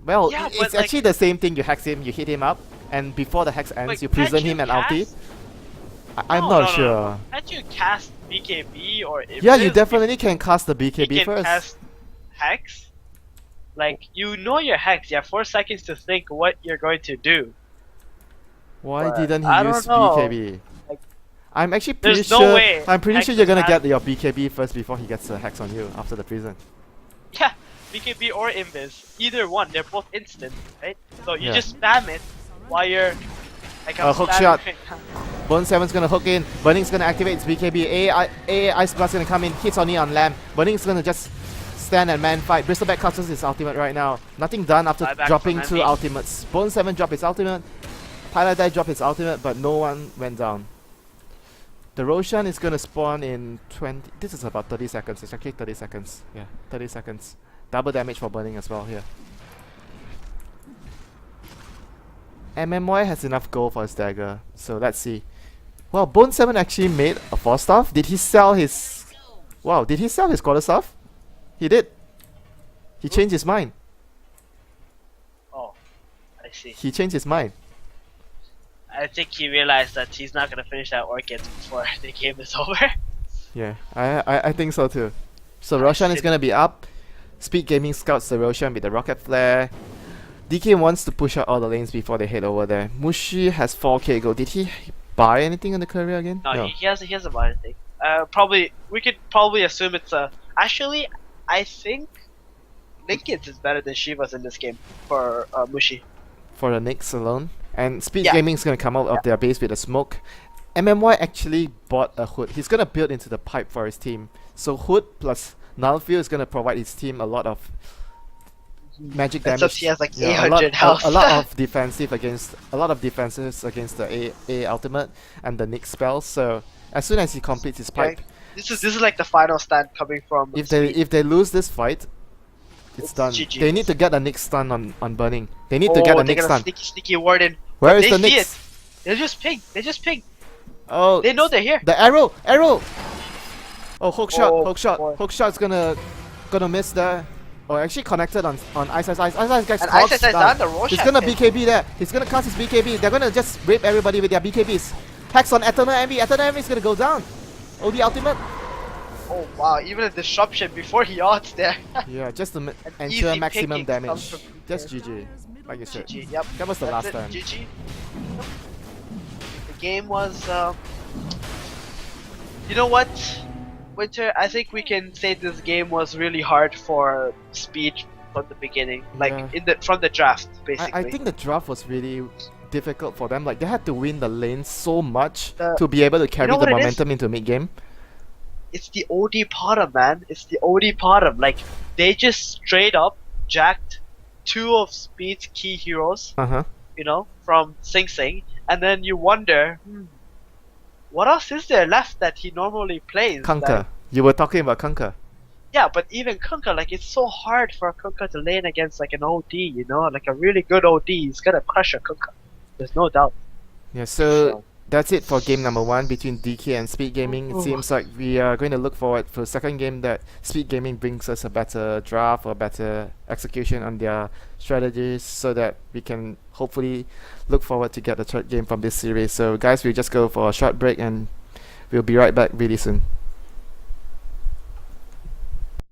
Well, Yeah, it's but, like- actually the same thing. You hex him, you hit him up, and before the hex ends, Like, you prison can't him you and ulti. cast- I'm No, not no, no, sure. no. Can't you cast BKB or Yeah, you Iblis definitely can cast the if you BKB can first. cast hex? Like, you know your hex. You have 4 seconds to think what you're going to do. Why but didn't he I don't use know. BKB? Like- I'm actually pretty There's no sure. way I'm pretty Hex sure you're is gonna bad. get your BKB first before he gets a hex on you after the prison. Yeah, BKB or Invis, either one. They're both instant, right? So you Yeah. just spam it while you're like Hook spamming shot. right now. Bone 7's gonna hook in. Burning's gonna activate its BKB. A Ice Blast gonna come in. Hits only on Lamb. Burning's gonna just stand and man fight. Bristleback castles his ultimate right now. Nothing done after Buyback dropping from two Andy. ultimates. Bone 7 dropped his ultimate. Paladai dropped his ultimate, but no one went down. The Roshan is gonna spawn in 20. This is about 30 seconds. It's actually 30 seconds. Yeah, 30 seconds. Double damage for burning as well here. MMY has enough gold for his dagger, so let's see. Well, Bone 7 actually made a 4-staff. Did he sell his... Wow, did he sell his quarterstaff? He did. He changed his mind. Oh, I see. He changed his mind. I think he realized that he's not gonna finish that orchid before the game is over. Yeah, I think so too. So Roshan is gonna be up. Speed Gaming scouts the Roshan with the rocket flare. DK wants to push out all the lanes before they head over there. Mushi has 4k gold. Did he buy anything in the career again? No, he hasn't bought anything. We could probably assume it's a. Actually, I think Linkins is better than Shivas in this game for Mushi. For the Nyx alone. And Speed Yeah. Gaming is gonna come out of their base with a smoke. MMY actually bought a Hood. He's gonna build into the pipe for his team. So Hood plus Nullfield is gonna provide his team a lot of magic Except damage. he has like Yeah, 800 health. a lot of defenses against the A ultimate and the Nyx spells. So as soon as he completes his pipe, This is like the final stand coming from. if they lose this fight, it's done. GG. They need to get the Nyx stun on burning. They need to get the they're Nyx gonna stun. sneaky warden. Where is They the see Nyx? it. They just ping. Oh, They know they're here. the arrow! Oh, hook shot! Oh, boy. Hook shot's gonna miss there. Oh, actually connected on Ice gets And clogged Ice is down. down the Roshan. He's gonna BKB there. He's gonna cast his BKB. They're gonna just rape everybody with their BKBs. Hex on Eternal Envy. Eternal Envy is gonna go down. OD ultimate. Oh wow! Even a disruption before he odds there. Yeah, just to An ensure easy maximum picking comes damage. from Just here. GG, like you said. GG. Yep. That was the last That's time. it, GG. The game was. You know what, Winter? I think we can say this game was really hard for Speed from the beginning, like Yeah. from the draft, basically. I think the draft was really difficult for them. Like they had to win the lane so much The- to be able to carry know the what it is? momentum into mid game. It's the OD bottom, man. It's the OD bottom. Like they just straight up jacked two of Speed's key heroes, you know, from Sing Sing, and then you wonder, what else is there left that he normally plays? Kunkka. Like, You were talking about Kunkka. yeah, but even Kunkka, like it's so hard for Kunkka to lane against like an OD, you know, like a really good OD. He's gonna crush a Kunkka. There's no doubt. Yeah, so that's it for game number 1 between DK and Speed Gaming. It seems like we are going to look forward for the second game that Speed Gaming brings us a better draft or better execution on their strategies so that we can hopefully look forward to get the third game from this series. So guys, we'll just go for a short break and we'll be right back really soon.